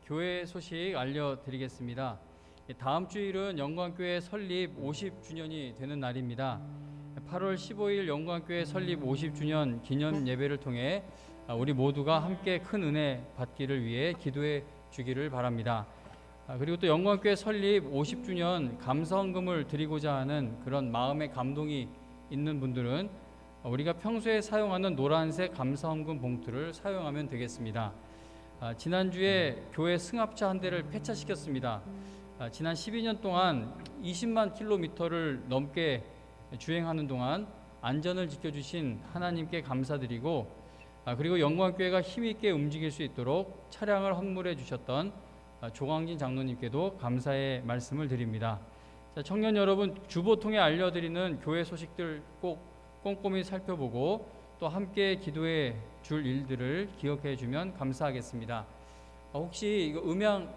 교회 소식 알려드리겠습니다. 다음 주일은 영광교회 설립 50주년이 되는 날입니다. 8월 15일 영광교회 설립 50주년 기념 예배를 통해 우리 모두가 함께 큰 은혜 받기를 위해 기도해 주기를 바랍니다. 그리고 또 영광교회 설립 50주년 감사헌금을 드리고자 하는 그런 마음의 감동이 있는 분들은 우리가 평소에 사용하는 노란색 감사헌금 봉투를 사용하면 되겠습니다. 지난주에 교회 승합차 한 대를 폐차시켰습니다. 지난 12년 동안 20만 킬로미터를 넘게 주행하는 동안 안전을 지켜주신 하나님께 감사드리고, 그리고 영광교회가 힘있게 움직일 수 있도록 차량을 헌물해 주셨던 조광진 장로님께도 감사의 말씀을 드립니다. 청년 여러분, 주보통에 알려드리는 교회 소식들 꼭 꼼꼼히 살펴보고 또 함께 기도해 줄 일들을 기억해 주면 감사하겠습니다. 혹시 이거 음향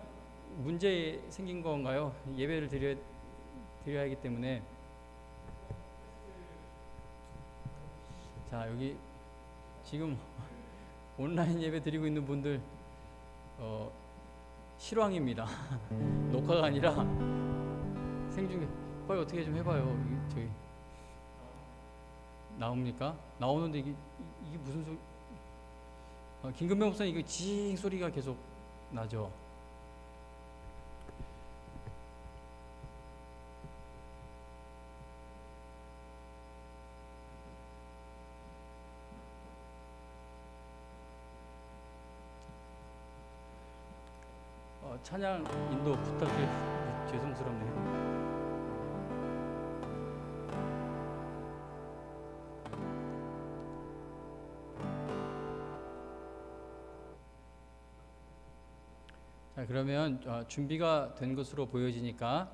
문제 생긴 건가요? 예배를 드려야 하기 때문에. 자, 여기 지금 온라인 예배 드리고 있는 분들 실황입니다. 녹화가 아니라 생중계. 빨리 어떻게 좀 해봐요. 저기 나옵니까? 나오는데 이게 무슨 소리? 김근명 목사님, 이거 징 소리가 계속 나죠. 찬양 인도 부탁드립니다. 죄송스럽네요. 자, 그러면 준비가 된 것으로 보여지니까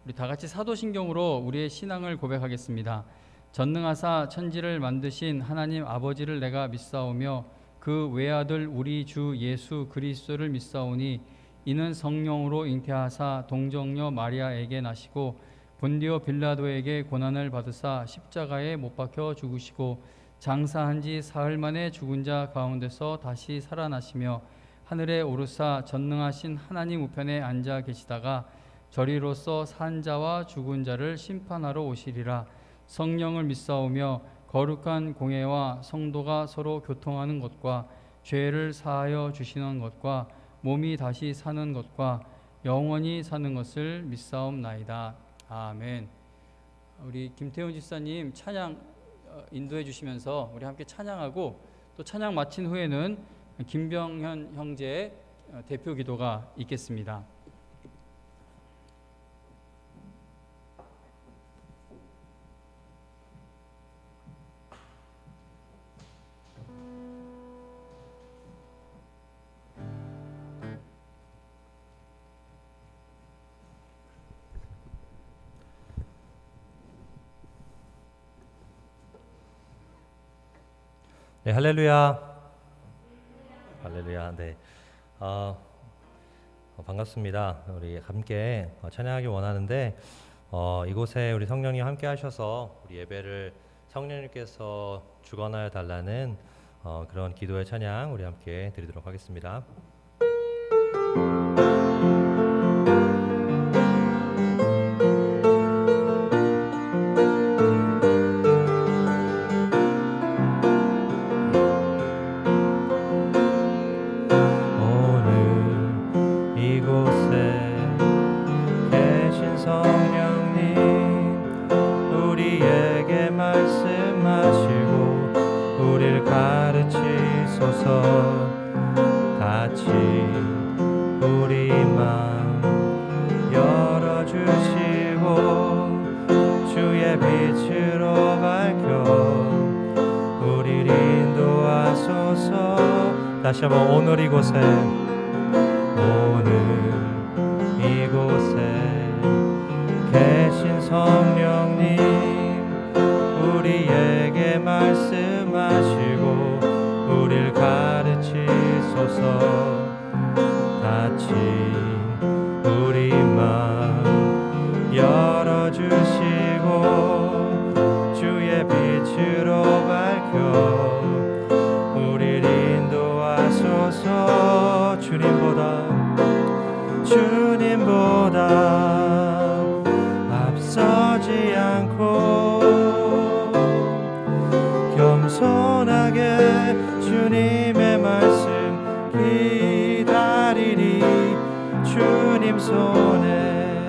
우리 다 같이 사도신경으로 우리의 신앙을 고백하겠습니다. 전능하사 천지를 만드신 하나님 아버지를 내가 믿사오며 그 외아들 우리 주 예수 그리스도를 믿사오니 이는 성령으로 잉태하사 동정녀 마리아에게 나시고 본디오 빌라도에게 고난을 받으사 십자가에 못 박혀 죽으시고 장사한 지 사흘 만에 죽은 자 가운데서 다시 살아나시며 하늘에 오르사 전능하신 하나님 우편에 앉아 계시다가 저리로서 산 자와 죽은 자를 심판하러 오시리라. 성령을 믿사오며 거룩한 공회와 성도가 서로 교통하는 것과 죄를 사하여 주시는 것과 몸이 다시 사는 것과 영원히 사는 것을 믿사옵나이다. 아멘. 우리 김태훈 집사님 찬양 인도해 주시면서 우리 함께 찬양하고 또 찬양 마친 후에는 김병현 형제의 대표 기도가 있겠습니다. 네, 할렐루야. 할렐루야. 네, 반갑습니다. 우리 함께 찬양하기 원하는데 이곳에 우리 성령님 함께 하셔서 우리 예배를 성령님께서 주관하여 달라는 그런 기도의 찬양 우리 함께 드리도록 하겠습니다. 같이 우리 마음 열어주시고 주의 빛으로 밝혀 우리를 인도하소서. 다시 한번 오늘 이곳에 계신 성령님 우리에게 말씀하시고 우리를 가르치소서. 같이 우리 마음 열어주시고 주의 빛으로 밝혀 우리를 인도하소서. 주님보다 손에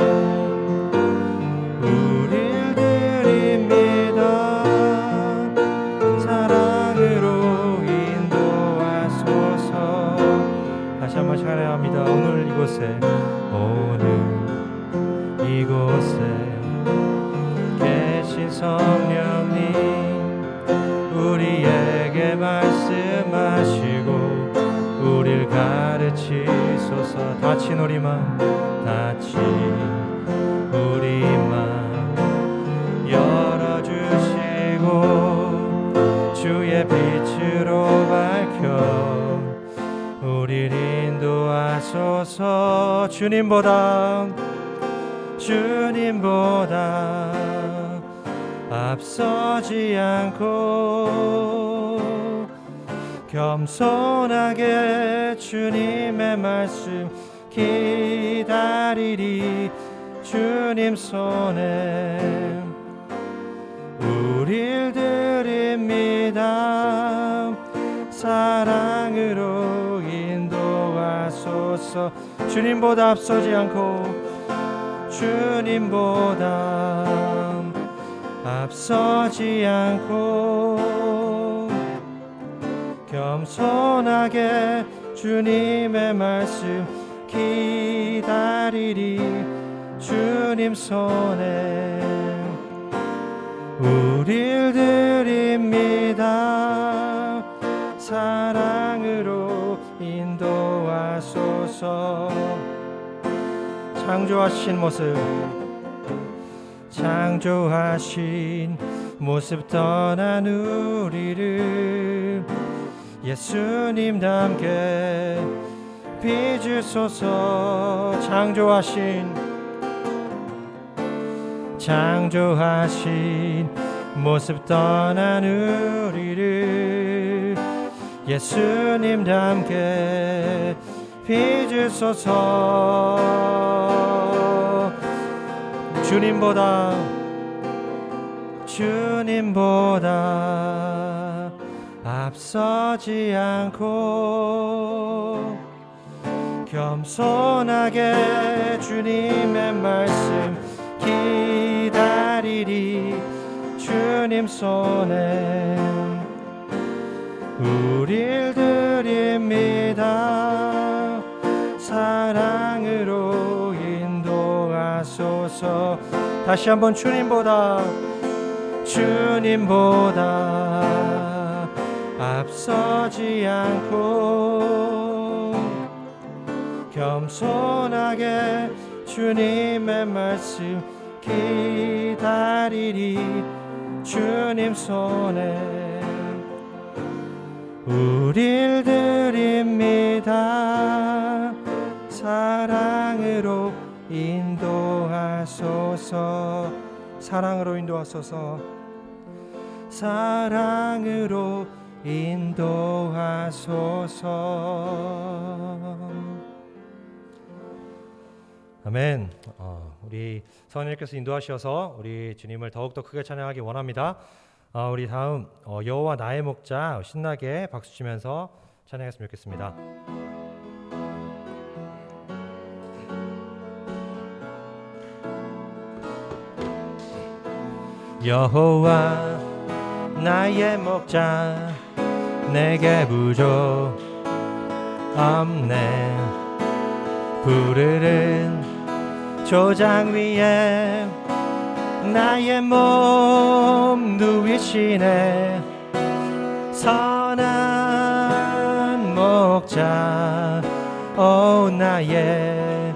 우릴 드립니다. 사랑으로 인도하소서. 다시 한번 찬양합니다. 오늘 이곳에 계신 성령님 우리에게 말씀하시고 우릴 가르치소서. 다친 우리 마음 열어주시고 주의 빛으로 밝혀 우릴 인도하소서. 주님보다 앞서지 않고 겸손하게 주님의 말씀 기다리리. 주님 손에 우릴 드립니다. 사랑으로 인도하소서. 주님보다 앞서지 않고 겸손하게 주님의 말씀 기다리리. 주님 손에 우릴 드립니다. 사랑으로 인도하소서. 창조하신 모습 떠난 우리를 예수님 닮게 빚으소서. 창조하신 모습 떠난 우리를 예수님 닮게 빚으소서. 주님보다 앞서지 않고 겸손하게 주님의 말씀 기다리리. 주님 손에 우릴 드립니다. 사랑으로 인도하소서. 다시 한번 주님보다 앞서지 않고 겸손하게 주님의 말씀 기다리리. 주님 손에 우릴 드립니다. 사랑으로 인도하소서. 사랑으로 인도하소서. 아멘. 우리 성령님께서 인도하셔서 우리 주님을 더욱더 크게 찬양하기 원합니다. 우리 다음 여호와 나의 목자 신나게 박수치면서 찬양했으면 좋겠습니다. 여호와 나의 목자 내게 부족 없네. 푸르른 조장 위에 나의 몸 누이시네. 선한 목자 오 나의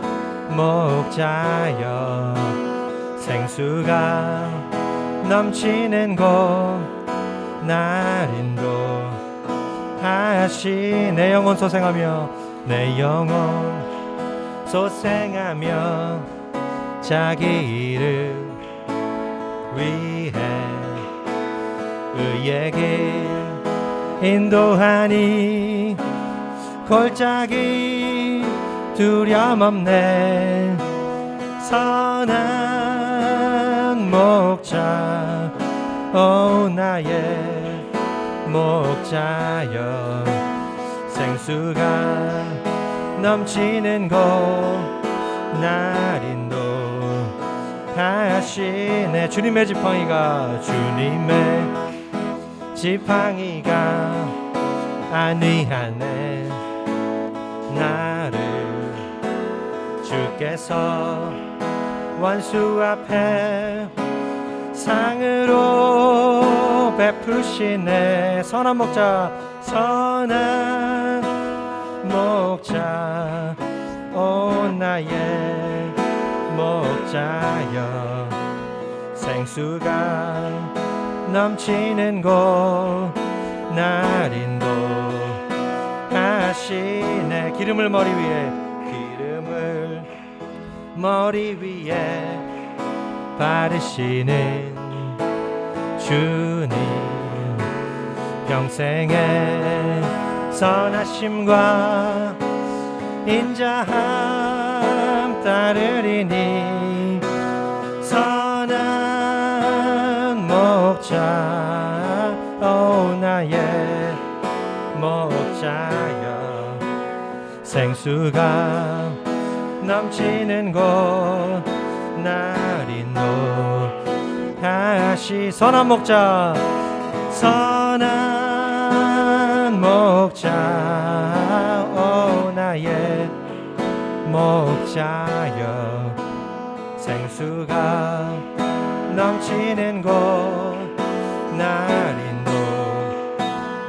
목자여. 생수가 넘치는 곳 날 인도하시. 내 영혼 소생하며 자기 이름 위해 의의 길 인도하니. 골짜기 두려움 없네. 선한 목자 오 나의 목자여. 생수가 넘치는 곳 날 인도하시네. 주님의 지팡이가 안위하네. 나를 주께서 원수 앞에 상으로 베푸시네. 선한 목자 오 나의 목자여, 생수가 넘치는 곳 날 인도하시네. 기름을 머리 위에 바르시는 주님, 평생의 선하심과 인자함 따르리니. 선한 목자 오 나의 목자여, 생수가 넘치는 곳 날 인도하시. 선한 목자 오 나의 목자여, 생수가 넘치는 곳 날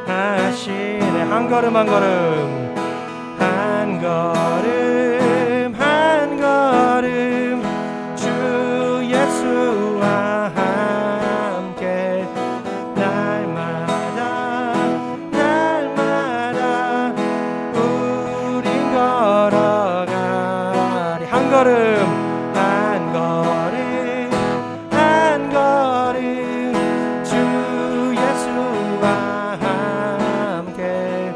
인도하시네. 한 걸음 한 걸음 한 걸음 한 걸음 주 예수와 함께 날마다 우린 걸어가리. 한 걸음 한 걸음 주 예수와 함께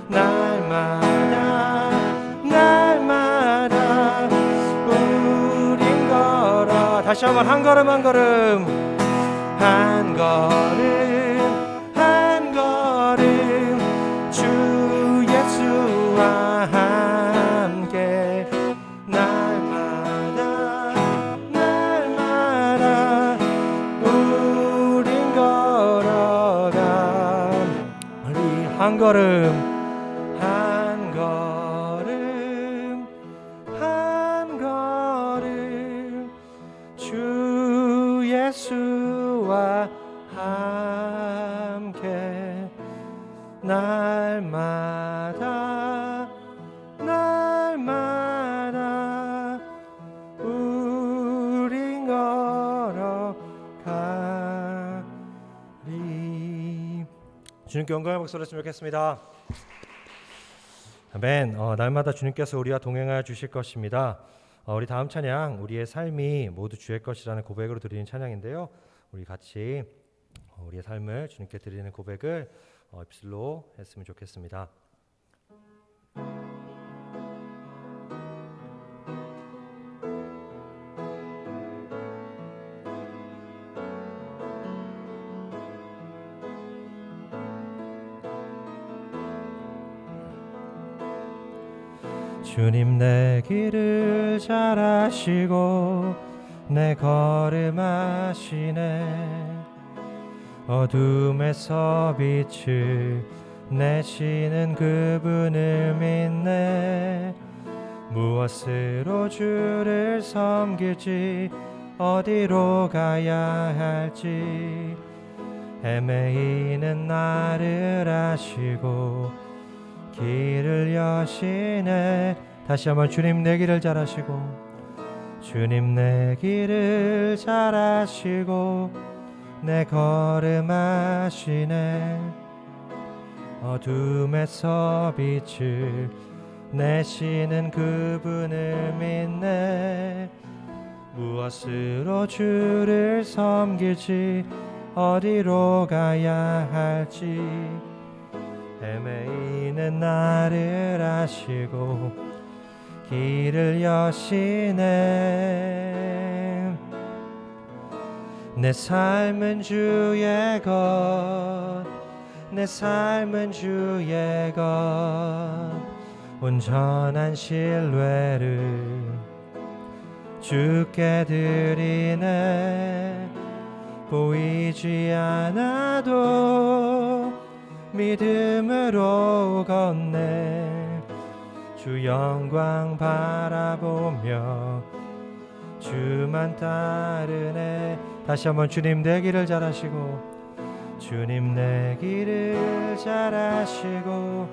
날마다 우린 걸어. 다시 한번 한 걸음 한 걸음 한 걸음 한 걸음 주 예수와 함께 날마다 우린 걸어가. 우리 한 걸음 한 걸음 한 걸음 주 예수와 함께 날마다 우린 걸어가리. 주님께 영광의 목소리를 했으면 좋겠습니다. 아멘. 날마다 주님께서 우리와 동행하여 주실 것입니다. 우리 다음 찬양, 우리의 삶이 모두 주의 것이라는 고백으로 드리는 찬양인데요. 우리 같이 우리의 삶을 주님께 드리는 고백을 입술로 했으면 좋겠습니다. 주님 내 길을 잘 아시고 내 걸음 아시네. 어둠에서 빛을 내시는 그분을 믿네. 무엇으로 주를 섬길지 어디로 가야 할지 헤매이는 나를 아시고 길을 여시네. 다시 한번 주님 내 길을 잘 아시고 주님 내 길을 잘 아시고 내 걸음 아시네. 어둠에서 빛을 내시는 그분을 믿네. 무엇으로 주를 섬길지 어디로 가야 할지 헤매이는 나를 아시고 길을 여시네. 내 삶은 주의 것, 내 삶은 주의 것, 온전한 신뢰를 주께 드리네. 보이지 않아도 믿음으로 걷네. 주 영광 바라보며 주만 따르네. 다시 한번 주님 내 길을 잘 아시고, 주님 내 길을 잘 아시고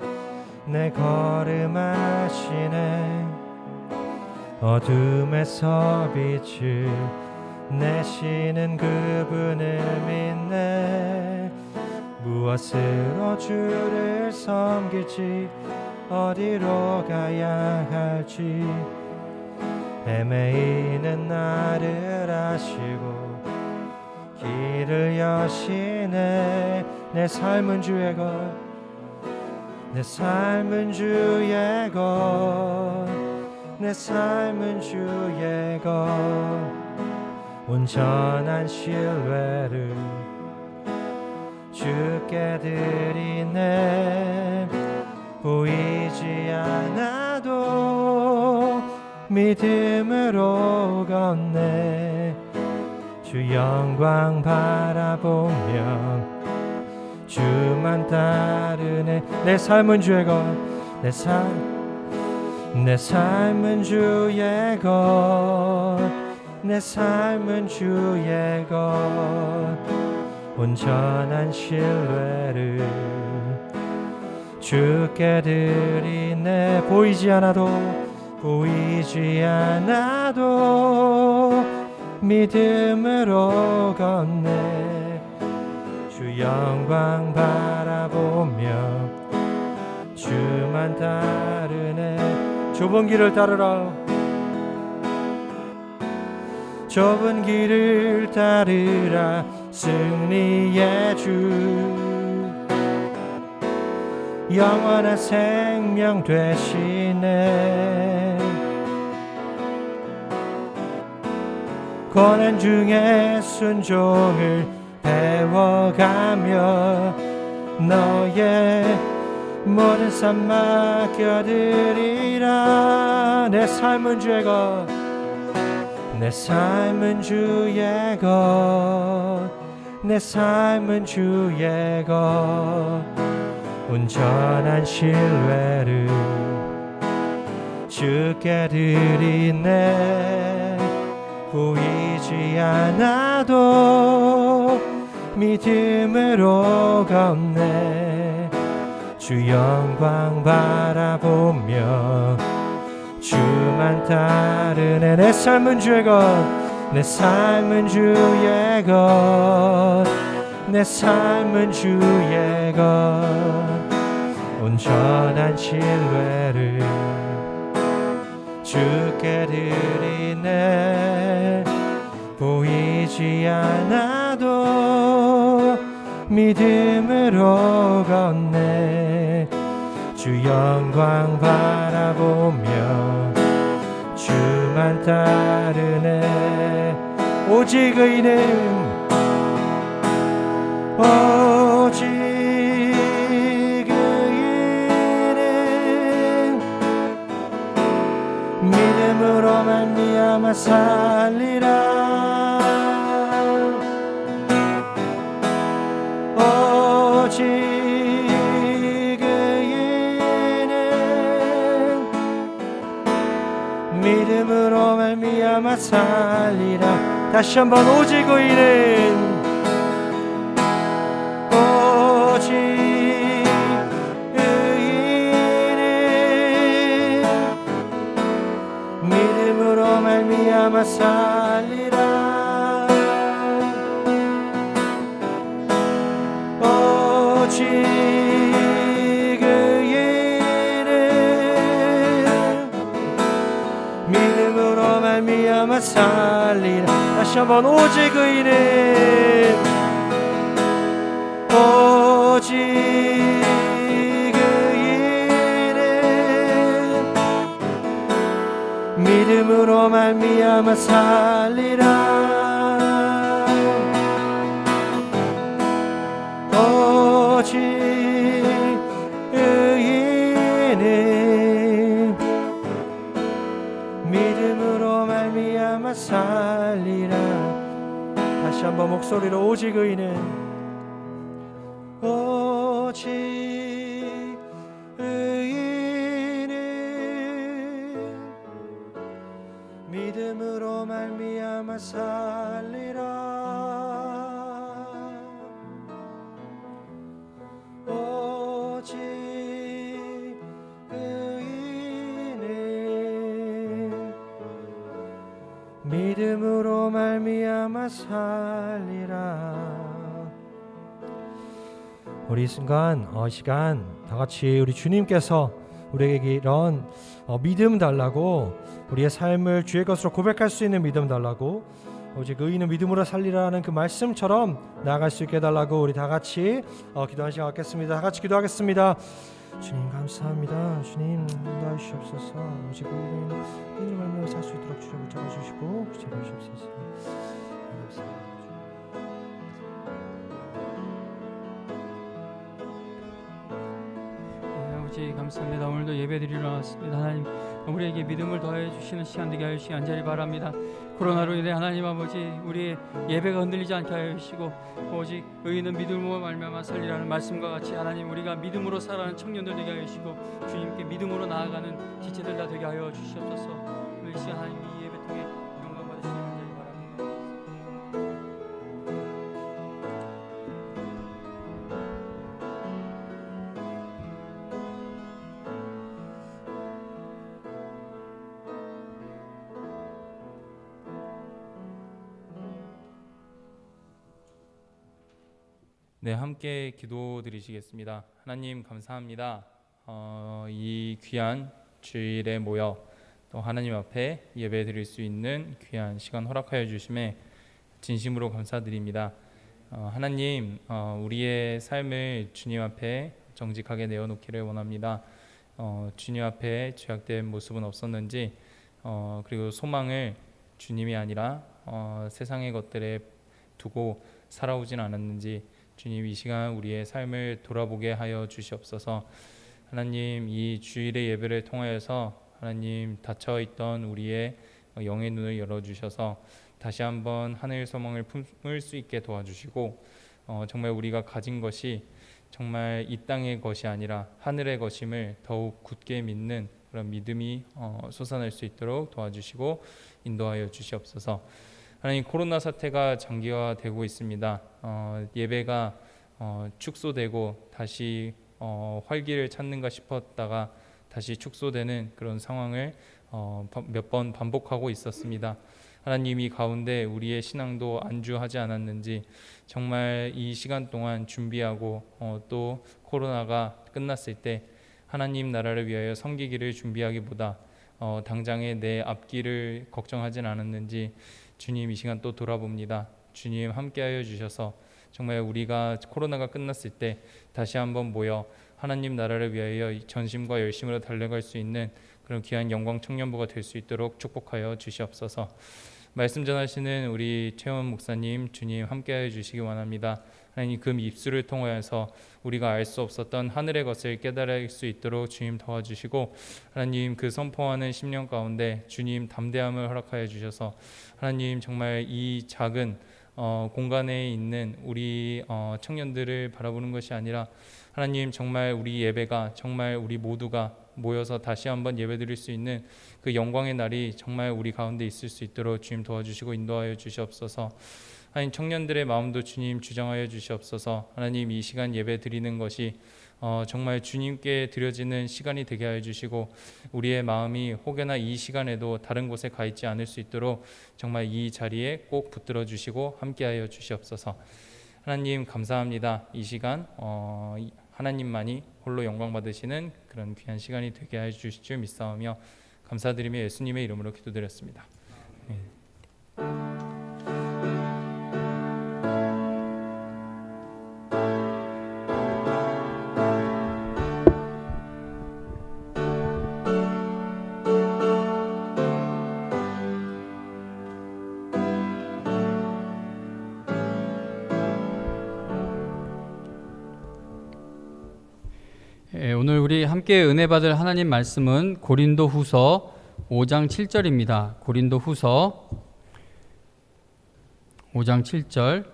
내 걸음 아시네. 어둠에서 빛을 내시는 그분을 믿네. 무엇으로 주를 섬길지 어디로 가야 할지 헤매이는 나를 아시고 길을 여시네. 내 삶은 주의 것, 내 삶은 주의 것, 내 삶은 주의 것. 온전한 신뢰를 주께 드리네. 보이지 않아도 믿음으로 걷네. 주 영광 바라보며 주만 따르네. 내 삶은 주의 것, 내 삶은 주의 것, 내 삶은 주의 것. 온전한 신뢰를 주께 드리네. 보이지 않아도 믿음으로 걷네. 주 영광 바라보며 주만 따르네. 좁은 길을 따르라. 좁은 길을 따르라. 승리의 주 영원한 생명 되시네. 고난 중에 순종을 배워가며 너의 모든 삶 맡겨드리라. 내 삶은 주의 것, 내 삶은 주의 것, 내 삶은 주의 것. 온전한 신뢰를 주께 드리네. 보이지 않아도 믿음으로 걷네. 주 영광 바라보며 주만 따르네. 내 삶은 주의 것, 내 삶은 주의 것, 내 삶은 주의 것. 온전한 신뢰를 주께 드리네. 보이지 않아도 믿음으로 걷네. 주 영광 바라보며 주만 따르네. 오직 의인은 오직 의인은 믿음으로 말미암아 살리라. 오직 의인은 믿음으로 말미암아 살리라. 다시 한번 오직 의인은 말미암아 살리라. 오직 의인은 믿음으로 말미암아 살리라. 다시 한번 오직 의인은 오직 믿음으로 말미암아 살리라. 오직 의인은 믿음으로 말미암아 다시 한번 목소리로 오직 의인은 오직 의인은 믿음으로 말미암아 살리라. 오직 의인은 믿음으로 말미암아 살리라. 우리 이 시간 다 같이 우리 주님께서 우리에게 이런 믿음 달라고, 우리의 삶을 주의 것으로 고백할 수 있는 믿음 달라고, 오직 의인은 믿음으로 살리라는 그 말씀처럼 나아갈 수 있게 해달라고 우리 다 같이 기도하는 시간 갖겠습니다. 다 같이 기도하겠습니다. 주님 감사합니다. 주님 인도해 주시옵소서. 오직 의인을 말미암아 살 수 있도록 주여 붙잡아주시고 붙잡아 주시옵소서. 감사합니다. 아버지 감사합니다. 오늘도 예배드리러 나왔습니다. 하나님, 우리에게 믿음을 더해 주시는 시간 되게 하여 주시기 간절히 바랍니다. 코로나로 인해 하나님 아버지 우리의 예배가 흔들리지 않게 하여 주시고, 오직 의인은 믿음으로 말미암아 살리라는 말씀과 같이 하나님, 우리가 믿음으로 살아가는 청년들 되게 하여 주시고, 주님께 믿음으로 나아가는 지체들 다 되게 하여 주시옵소서. 오늘 이 시간 하나님 이 예배 통해 영광 받으시기 간절히 바랍니다. 네, 함께 기도드리시겠습니다. 하나님 감사합니다. 이 귀한 주일에 모여 또 하나님 앞에 예배드릴 수 있는 귀한 시간 허락하여 주심에 진심으로 감사드립니다. 하나님, 우리의 삶을 주님 앞에 정직하게 내어놓기를 원합니다. 주님 앞에 죄악된 모습은 없었는지, 그리고 소망을 주님이 아니라 세상의 것들에 두고 살아오진 않았는지, 주님 이 시간 우리의 삶을 돌아보게 하여 주시옵소서. 하나님, 이 주일의 예배를 통하여서 하나님 닫혀있던 우리의 영의 눈을 열어주셔서 다시 한번 하늘 소망을 품을 수 있게 도와주시고, 정말 우리가 가진 것이 정말 이 땅의 것이 아니라 하늘의 것임을 더욱 굳게 믿는 그런 믿음이 솟아날 수 있도록 도와주시고 인도하여 주시옵소서. 하나님, 코로나 사태가 장기화되고 있습니다. 예배가 축소되고 다시 활기를 찾는가 싶었다가 다시 축소되는 그런 상황을 몇 번 반복하고 있었습니다. 하나님, 이 가운데 우리의 신앙도 안주하지 않았는지 정말 이 시간 동안 준비하고 또 코로나가 끝났을 때 하나님 나라를 위하여 섬기기를 준비하기보다 당장의 내 앞길을 걱정하진 않았는지 주님 이 시간 또 돌아봅니다. 주님 함께하여 주셔서 정말 우리가 코로나가 끝났을 때 다시 한번 모여 하나님 나라를 위하여 전심과 열심으로 달려갈 수 있는 그런 귀한 영광 청년부가 될 수 있도록 축복하여 주시옵소서. 말씀 전하시는 우리 최원 목사님, 주님 함께하여 주시기 원합니다. 하나님, 그 입술을 통하여서 우리가 알 수 없었던 하늘의 것을 깨달을 수 있도록 주님 도와주시고, 하나님 그 선포하는 10년 가운데 주님 담대함을 허락하여 주셔서 하나님 정말 이 작은 공간에 있는 우리 청년들을 바라보는 것이 아니라 하나님 정말 우리 예배가 정말 우리 모두가 모여서 다시 한번 예배드릴 수 있는 그 영광의 날이 정말 우리 가운데 있을 수 있도록 주님 도와주시고 인도하여 주시옵소서. 하나님, 청년들의 마음도 주님 주장하여 주시옵소서. 하나님, 이 시간 예배 드리는 것이 정말 주님께 드려지는 시간이 되게 하여 주시고, 우리의 마음이 혹여나 이 시간에도 다른 곳에 가 있지 않을 수 있도록 정말 이 자리에 꼭 붙들어 주시고 함께하여 주시옵소서. 하나님 감사합니다. 이 시간 하나님만이 홀로 영광 받으시는 그런 귀한 시간이 되게 하여 주실 줄 믿사오며 감사드리며 예수님의 이름으로 기도드렸습니다. 오늘 우리 함께 은혜 받을 하나님 말씀은 고린도후서 5장 7절입니다. 고린도후서 5장 7절.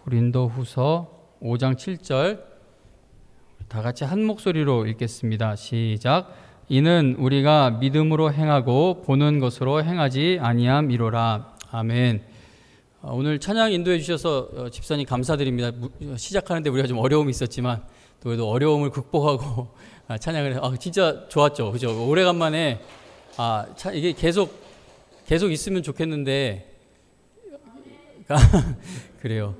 고린도후서 5장 7절. 다 같이 한 목소리로 읽겠습니다. 시작. 이는 우리가 믿음으로 행하고 보는 것으로 행하지 아니함이로라. 아멘. 오늘 찬양 인도해 주셔서 집사님 감사드립니다. 시작하는데 우리가 좀 어려움이 있었지만 또 그래도 어려움을 극복하고 찬양을 진짜 좋았죠. 그죠? 오래간만에 이게 계속 있으면 좋겠는데 그래요.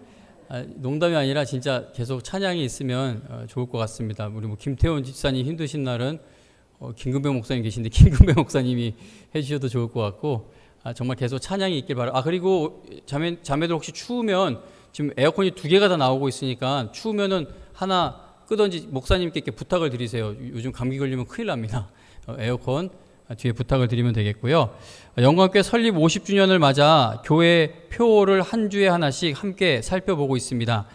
농담이 아니라 진짜 계속 찬양이 있으면 좋을 것 같습니다. 우리 김태원 집사님 힘드신 날은 김근배 목사님 계신데 김근배 목사님이 해주셔도 좋을 것 같고 정말 계속 찬양이 있길 바라요. 그리고 자매들 혹시 추우면 지금 에어컨이 2개가 다 나오고 있으니까 추우면은 하나 끄든지 목사님께 이렇게 부탁을 드리세요. 요즘 감기 걸리면 큰일 납니다. 에어컨 뒤에 부탁을 드리면 되겠고요. 영광교회 설립 50주년을 맞아 교회 표를 한 주에 하나씩 함께 살펴보고 있습니다.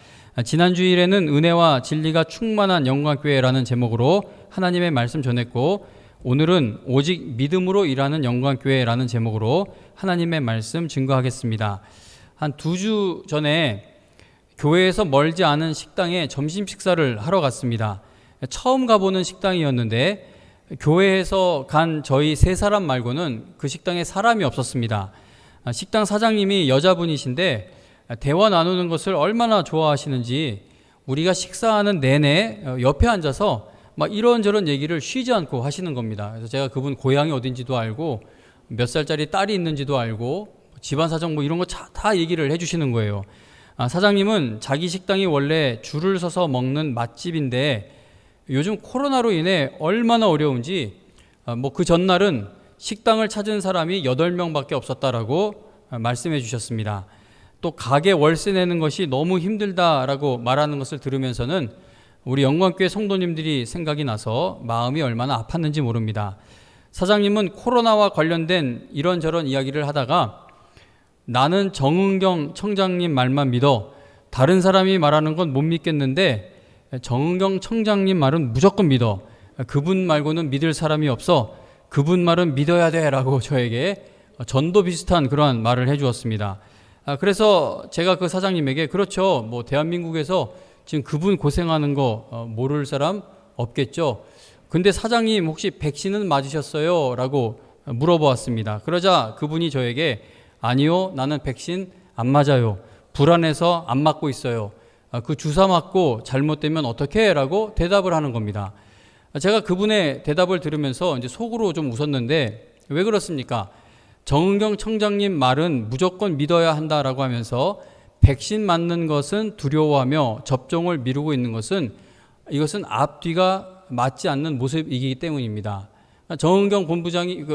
지난 주일에는 은혜와 진리가 충만한 영광교회라는 제목으로 하나님의 말씀 전했고, 오늘은 오직 믿음으로 일하는 영광교회라는 제목으로 하나님의 말씀 증거하겠습니다. 한 2주 전에 교회에서 멀지 않은 식당에 점심 식사를 하러 갔습니다. 처음 가보는 식당이었는데 교회에서 간 저희 3사람 말고는 그 식당에 사람이 없었습니다. 식당 사장님이 여자분이신데 대화 나누는 것을 얼마나 좋아하시는지 우리가 식사하는 내내 옆에 앉아서 막 이런저런 얘기를 쉬지 않고 하시는 겁니다. 그래서 제가 그분 고향이 어딘지도 알고 몇 살짜리 딸이 있는지도 알고 집안 사정 뭐 이런 거 다 얘기를 해주시는 거예요. 사장님은 자기 식당이 원래 줄을 서서 먹는 맛집인데 요즘 코로나로 인해 얼마나 어려운지 그 전날은 식당을 찾은 사람이 8명밖에 없었다라고 말씀해 주셨습니다. 또 가게 월세 내는 것이 너무 힘들다라고 말하는 것을 들으면서는 우리 영광교회 성도님들이 생각이 나서 마음이 얼마나 아팠는지 모릅니다. 사장님은 코로나와 관련된 이런저런 이야기를 하다가 나는 정은경 청장님 말만 믿어, 다른 사람이 말하는 건 못 믿겠는데 정은경 청장님 말은 무조건 믿어, 그분 말고는 믿을 사람이 없어, 그분 말은 믿어야 돼 라고 저에게 전도 비슷한 그러한 말을 해주었습니다. 그래서 제가 그 사장님에게 그렇죠, 뭐 대한민국에서 지금 그분 고생하는 거 모를 사람 없겠죠. 근데 사장님 혹시 백신은 맞으셨어요? 라고 물어보았습니다. 그러자 그분이 저에게 아니요, 나는 백신 안 맞아요. 불안해서 안 맞고 있어요. 그 주사 맞고 잘못되면 어떻게? 라고 대답을 하는 겁니다. 제가 그분의 대답을 들으면서 이제 속으로 좀 웃었는데 왜 그렇습니까? 정은경 청장님 말은 무조건 믿어야 한다라고 하면서 백신 맞는 것은 두려워하며 접종을 미루고 있는 것은 이것은 앞뒤가 맞지 않는 모습이기 때문입니다. 정은경 본부장이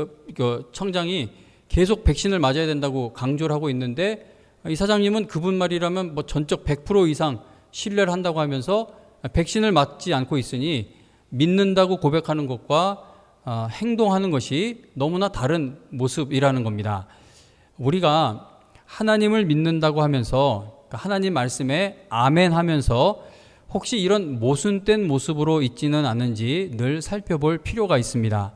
청장이 계속 백신을 맞아야 된다고 강조를 하고 있는데 이 사장님은 그분 말이라면 뭐 전적 100% 이상 신뢰를 한다고 하면서 백신을 맞지 않고 있으니 믿는다고 고백하는 것과 행동하는 것이 너무나 다른 모습이라는 겁니다. 우리가 하나님을 믿는다고 하면서 하나님 말씀에 아멘 하면서 혹시 이런 모순된 모습으로 있지는 않은지 늘 살펴볼 필요가 있습니다.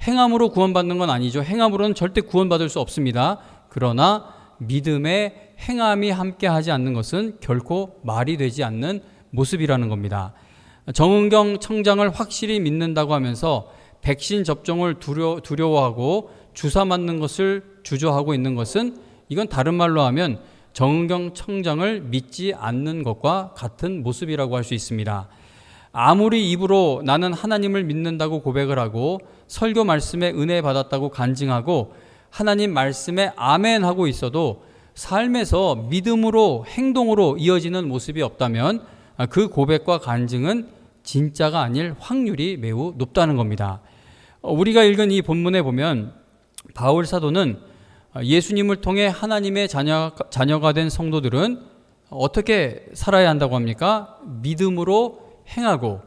행함으로 구원받는 건 아니죠. 행함으로는 절대 구원받을 수 없습니다. 그러나 믿음에 행함이 함께하지 않는 것은 결코 말이 되지 않는 모습이라는 겁니다. 정은경 청장을 확실히 믿는다고 하면서 백신 접종을 두려워하고 주사 맞는 것을 주저하고 있는 것은 이건 다른 말로 하면 정은경 청장을 믿지 않는 것과 같은 모습이라고 할 수 있습니다. 아무리 입으로 나는 하나님을 믿는다고 고백을 하고 설교 말씀에 은혜 받았다고 간증하고 하나님 말씀에 아멘 하고 있어도 삶에서 믿음으로 행동으로 이어지는 모습이 없다면 그 고백과 간증은 진짜가 아닐 확률이 매우 높다는 겁니다. 우리가 읽은 이 본문에 보면 바울 사도는 예수님을 통해 하나님의 자녀가 된 성도들은 어떻게 살아야 한다고 합니까? 믿음으로 행하고,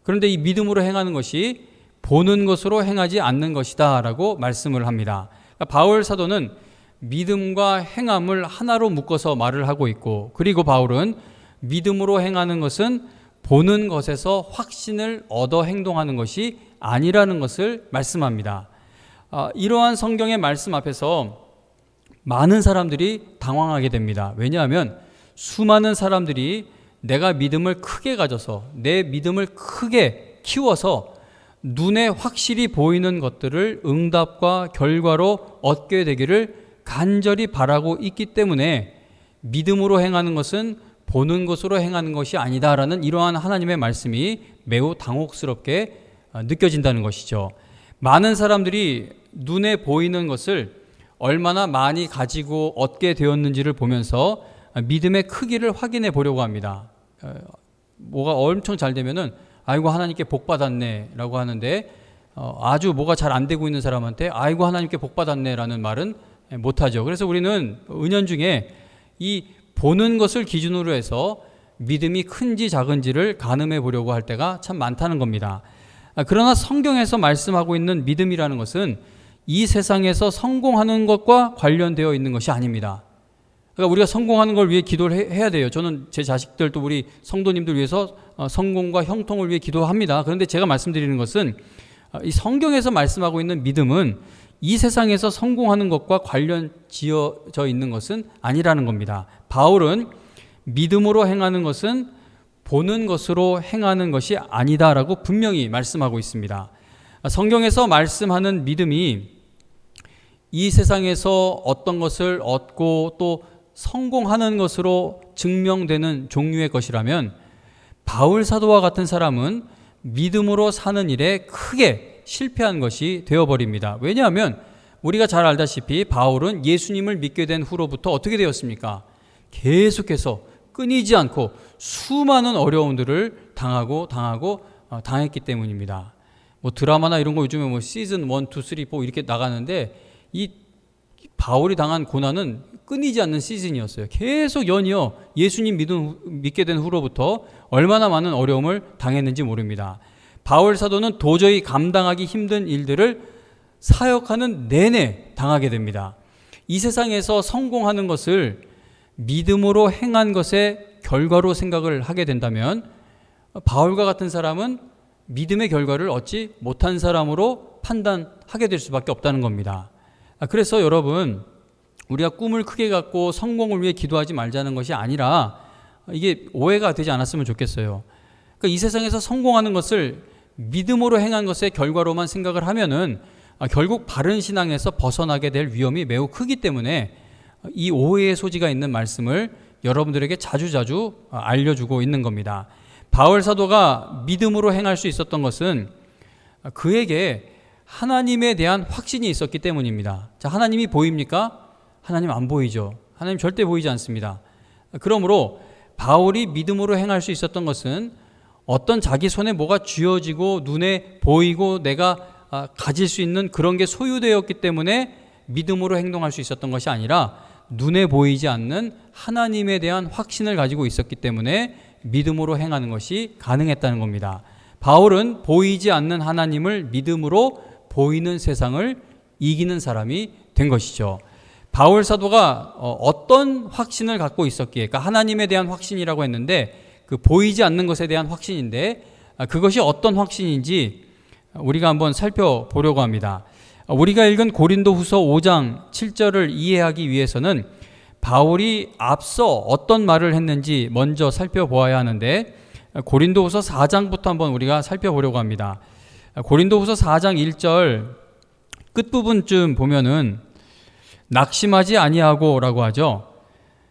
그런데 이 믿음으로 행하는 것이 보는 것으로 행하지 않는 것이다 라고 말씀을 합니다. 바울 사도는 믿음과 행함을 하나로 묶어서 말을 하고 있고, 그리고 바울은 믿음으로 행하는 것은 보는 것에서 확신을 얻어 행동하는 것이 아니라는 것을 말씀합니다. 이러한 성경의 말씀 앞에서 많은 사람들이 당황하게 됩니다. 왜냐하면 수많은 사람들이 내가 믿음을 크게 가져서 내 믿음을 크게 키워서 눈에 확실히 보이는 것들을 응답과 결과로 얻게 되기를 간절히 바라고 있기 때문에 믿음으로 행하는 것은 보는 것으로 행하는 것이 아니다라는 이러한 하나님의 말씀이 매우 당혹스럽게 느껴진다는 것이죠. 많은 사람들이 눈에 보이는 것을 얼마나 많이 가지고 얻게 되었는지를 보면서 믿음의 크기를 확인해 보려고 합니다. 뭐가 엄청 잘 되면은 아이고 하나님께 복 받았네 라고 하는데 아주 뭐가 잘 안 되고 있는 사람한테 아이고 하나님께 복 받았네 라는 말은 못하죠. 그래서 우리는 은연중에 이 보는 것을 기준으로 해서 믿음이 큰지 작은지를 가늠해 보려고 할 때가 참 많다는 겁니다. 그러나 성경에서 말씀하고 있는 믿음이라는 것은 이 세상에서 성공하는 것과 관련되어 있는 것이 아닙니다. 그러니까 우리가 성공하는 걸 위해 기도를 해야 돼요. 저는 제 자식들 또 우리 성도님들 위해서 성공과 형통을 위해 기도합니다. 그런데 제가 말씀드리는 것은 이 성경에서 말씀하고 있는 믿음은 이 세상에서 성공하는 것과 관련 지어져 있는 것은 아니라는 겁니다. 바울은 믿음으로 행하는 것은 보는 것으로 행하는 것이 아니다라고 분명히 말씀하고 있습니다. 성경에서 말씀하는 믿음이 이 세상에서 어떤 것을 얻고 또 성공하는 것으로 증명되는 종류의 것이라면 바울 사도와 같은 사람은 믿음으로 사는 일에 크게 실패한 것이 되어버립니다. 왜냐하면 우리가 잘 알다시피 바울은 예수님을 믿게 된 후로부터 어떻게 되었습니까? 계속해서 끊이지 않고 수많은 어려움들을 당했기 때문입니다. 뭐 드라마나 이런 거 요즘에 뭐 시즌 1, 2, 3, 4 이렇게 나가는데 이 바울이 당한 고난은 끊이지 않는 시즌이었어요. 계속 연이어 예수님 믿게 된 후로부터 얼마나 많은 어려움을 당했는지 모릅니다. 바울 사도는 도저히 감당하기 힘든 일들을 사역하는 내내 당하게 됩니다. 이 세상에서 성공하는 것을 믿음으로 행한 것의 결과로 생각을 하게 된다면 바울과 같은 사람은 믿음의 결과를 얻지 못한 사람으로 판단하게 될 수밖에 없다는 겁니다. 그래서 여러분, 우리가 꿈을 크게 갖고 성공을 위해 기도하지 말자는 것이 아니라 이게 오해가 되지 않았으면 좋겠어요. 그러니까 이 세상에서 성공하는 것을 믿음으로 행한 것의 결과로만 생각을 하면은 결국 바른 신앙에서 벗어나게 될 위험이 매우 크기 때문에 이 오해의 소지가 있는 말씀을 여러분들에게 자주자주 알려주고 있는 겁니다. 바울 사도가 믿음으로 행할 수 있었던 것은 그에게 하나님에 대한 확신이 있었기 때문입니다. 자, 하나님이 보입니까? 하나님 안 보이죠. 하나님 절대 보이지 않습니다. 그러므로 바울이 믿음으로 행할 수 있었던 것은 어떤 자기 손에 뭐가 쥐어지고 눈에 보이고 내가 가질 수 있는 그런 게 소유되었기 때문에 믿음으로 행동할 수 있었던 것이 아니라 눈에 보이지 않는 하나님에 대한 확신을 가지고 있었기 때문에 믿음으로 행하는 것이 가능했다는 겁니다. 바울은 보이지 않는 하나님을 믿음으로 보이는 세상을 이기는 사람이 된 것이죠. 바울 사도가 어떤 확신을 갖고 있었기에, 그러니까 하나님에 대한 확신이라고 했는데 그 보이지 않는 것에 대한 확신인데 그것이 어떤 확신인지 우리가 한번 살펴보려고 합니다. 우리가 읽은 고린도후서 5장 7절을 이해하기 위해서는 바울이 앞서 어떤 말을 했는지 먼저 살펴보아야 하는데 고린도후서 4장부터 한번 우리가 살펴보려고 합니다. 고린도후서 4장 1절 끝부분쯤 보면은 낙심하지 아니하고 라고 하죠.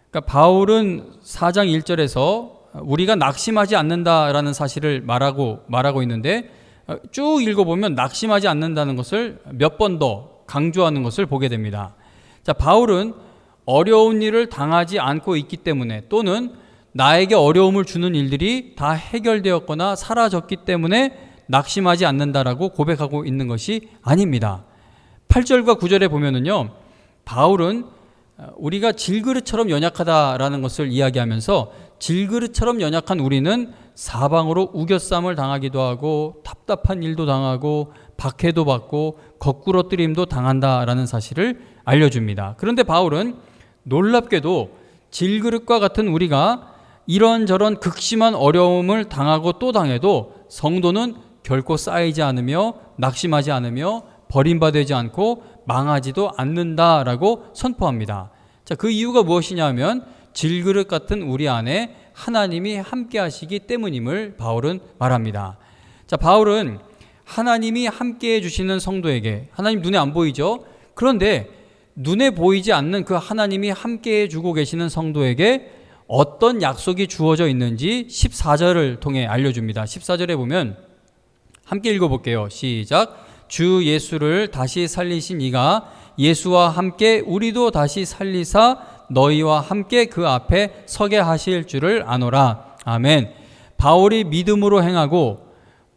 그러니까 바울은 4장 1절에서 우리가 낙심하지 않는다라는 사실을 말하고 있는데 쭉 읽어보면 낙심하지 않는다는 것을 몇 번 더 강조하는 것을 보게 됩니다. 자, 바울은 어려운 일을 당하지 않고 있기 때문에 또는 나에게 어려움을 주는 일들이 다 해결되었거나 사라졌기 때문에 낙심하지 않는다라고 고백하고 있는 것이 아닙니다. 8절과 9절에 보면은요, 바울은 우리가 질그릇처럼 연약하다라는 것을 이야기하면서 질그릇처럼 연약한 우리는 사방으로 우겨쌈을 당하기도 하고 답답한 일도 당하고 박해도 받고 거꾸러뜨림도 당한다라는 사실을 알려줍니다. 그런데 바울은 놀랍게도 질그릇과 같은 우리가 이런저런 극심한 어려움을 당하고 또 당해도 성도는 결코 쌓이지 않으며 낙심하지 않으며 버림받지 않고 망하지도 않는다라고 선포합니다. 자, 그 이유가 무엇이냐 하면 질그릇 같은 우리 안에 하나님이 함께 하시기 때문임을 바울은 말합니다. 자, 바울은 하나님이 함께 해주시는 성도에게, 하나님 눈에 안 보이죠? 그런데 눈에 보이지 않는 그 하나님이 함께 해주고 계시는 성도에게 어떤 약속이 주어져 있는지 14절을 통해 알려줍니다. 14절에 보면 함께 읽어볼게요. 시작. 주 예수를 다시 살리신 이가 예수와 함께 우리도 다시 살리사 너희와 함께 그 앞에 서게 하실 줄을 아노라. 아멘. 바울이 믿음으로 행하고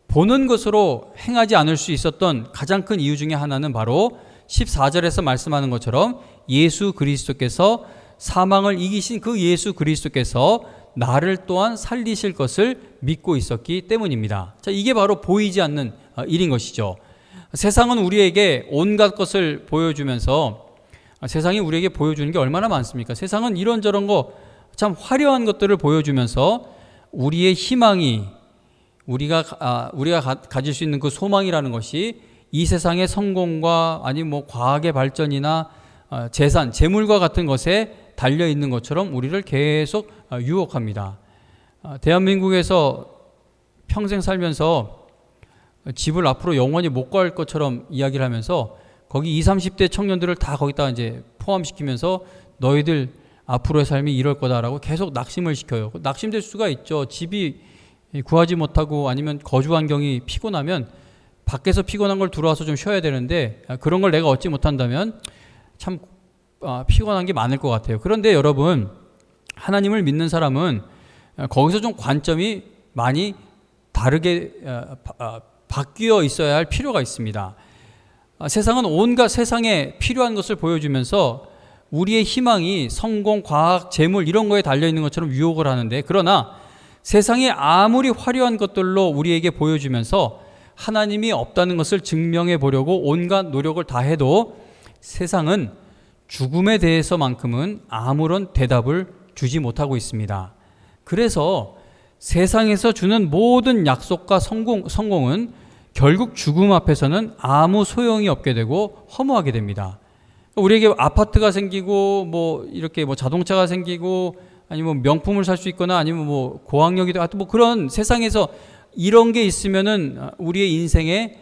보는 것으로 행하지 않을 수 있었던 가장 큰 이유 중에 하나는 바로 14절에서 말씀하는 것처럼 예수 그리스도께서 사망을 이기신 그 예수 그리스도께서 나를 또한 살리실 것을 믿고 있었기 때문입니다. 자, 이게 바로 보이지 않는 일인 것이죠. 세상은 우리에게 온갖 것을 보여주면서, 세상이 우리에게 보여주는 게 얼마나 많습니까? 세상은 이런저런 거 참 화려한 것들을 보여주면서 우리의 희망이, 우리가 가질 수 있는 그 소망이라는 것이 이 세상의 성공과 아니면 뭐 과학의 발전이나 재산, 재물과 같은 것에 달려 있는 것처럼 우리를 계속 유혹합니다. 대한민국에서 평생 살면서 집을 앞으로 영원히 못 갈 것처럼 이야기를 하면서 거기 20, 30대 청년들을 다 거기다 이제 포함시키면서 너희들 앞으로의 삶이 이럴 거다라고 계속 낙심을 시켜요. 낙심될 수가 있죠. 집이 구하지 못하고 아니면 거주 환경이 피곤하면 밖에서 피곤한 걸 들어와서 좀 쉬어야 되는데 그런 걸 내가 얻지 못한다면 참 피곤한 게 많을 것 같아요. 그런데 여러분, 하나님을 믿는 사람은 거기서 좀 관점이 많이 다르게 바뀌어 있어야 할 필요가 있습니다. 세상은 온갖 세상에 필요한 것을 보여주면서 우리의 희망이 성공, 과학, 재물 이런 거에 달려있는 것처럼 유혹을 하는데, 그러나 세상에 아무리 화려한 것들로 우리에게 보여주면서 하나님이 없다는 것을 증명해 보려고 온갖 노력을 다 해도 세상은 죽음에 대해서만큼은 아무런 대답을 주지 못하고 있습니다. 그래서 세상에서 주는 모든 약속과 성공은 결국 죽음 앞에서는 아무 소용이 없게 되고 허무하게 됩니다. 우리에게 아파트가 생기고 뭐 이렇게 뭐 자동차가 생기고 아니면 명품을 살 수 있거나 아니면 뭐 고학력이다, 하여튼 뭐 그런 세상에서 이런 게 있으면은 우리의 인생에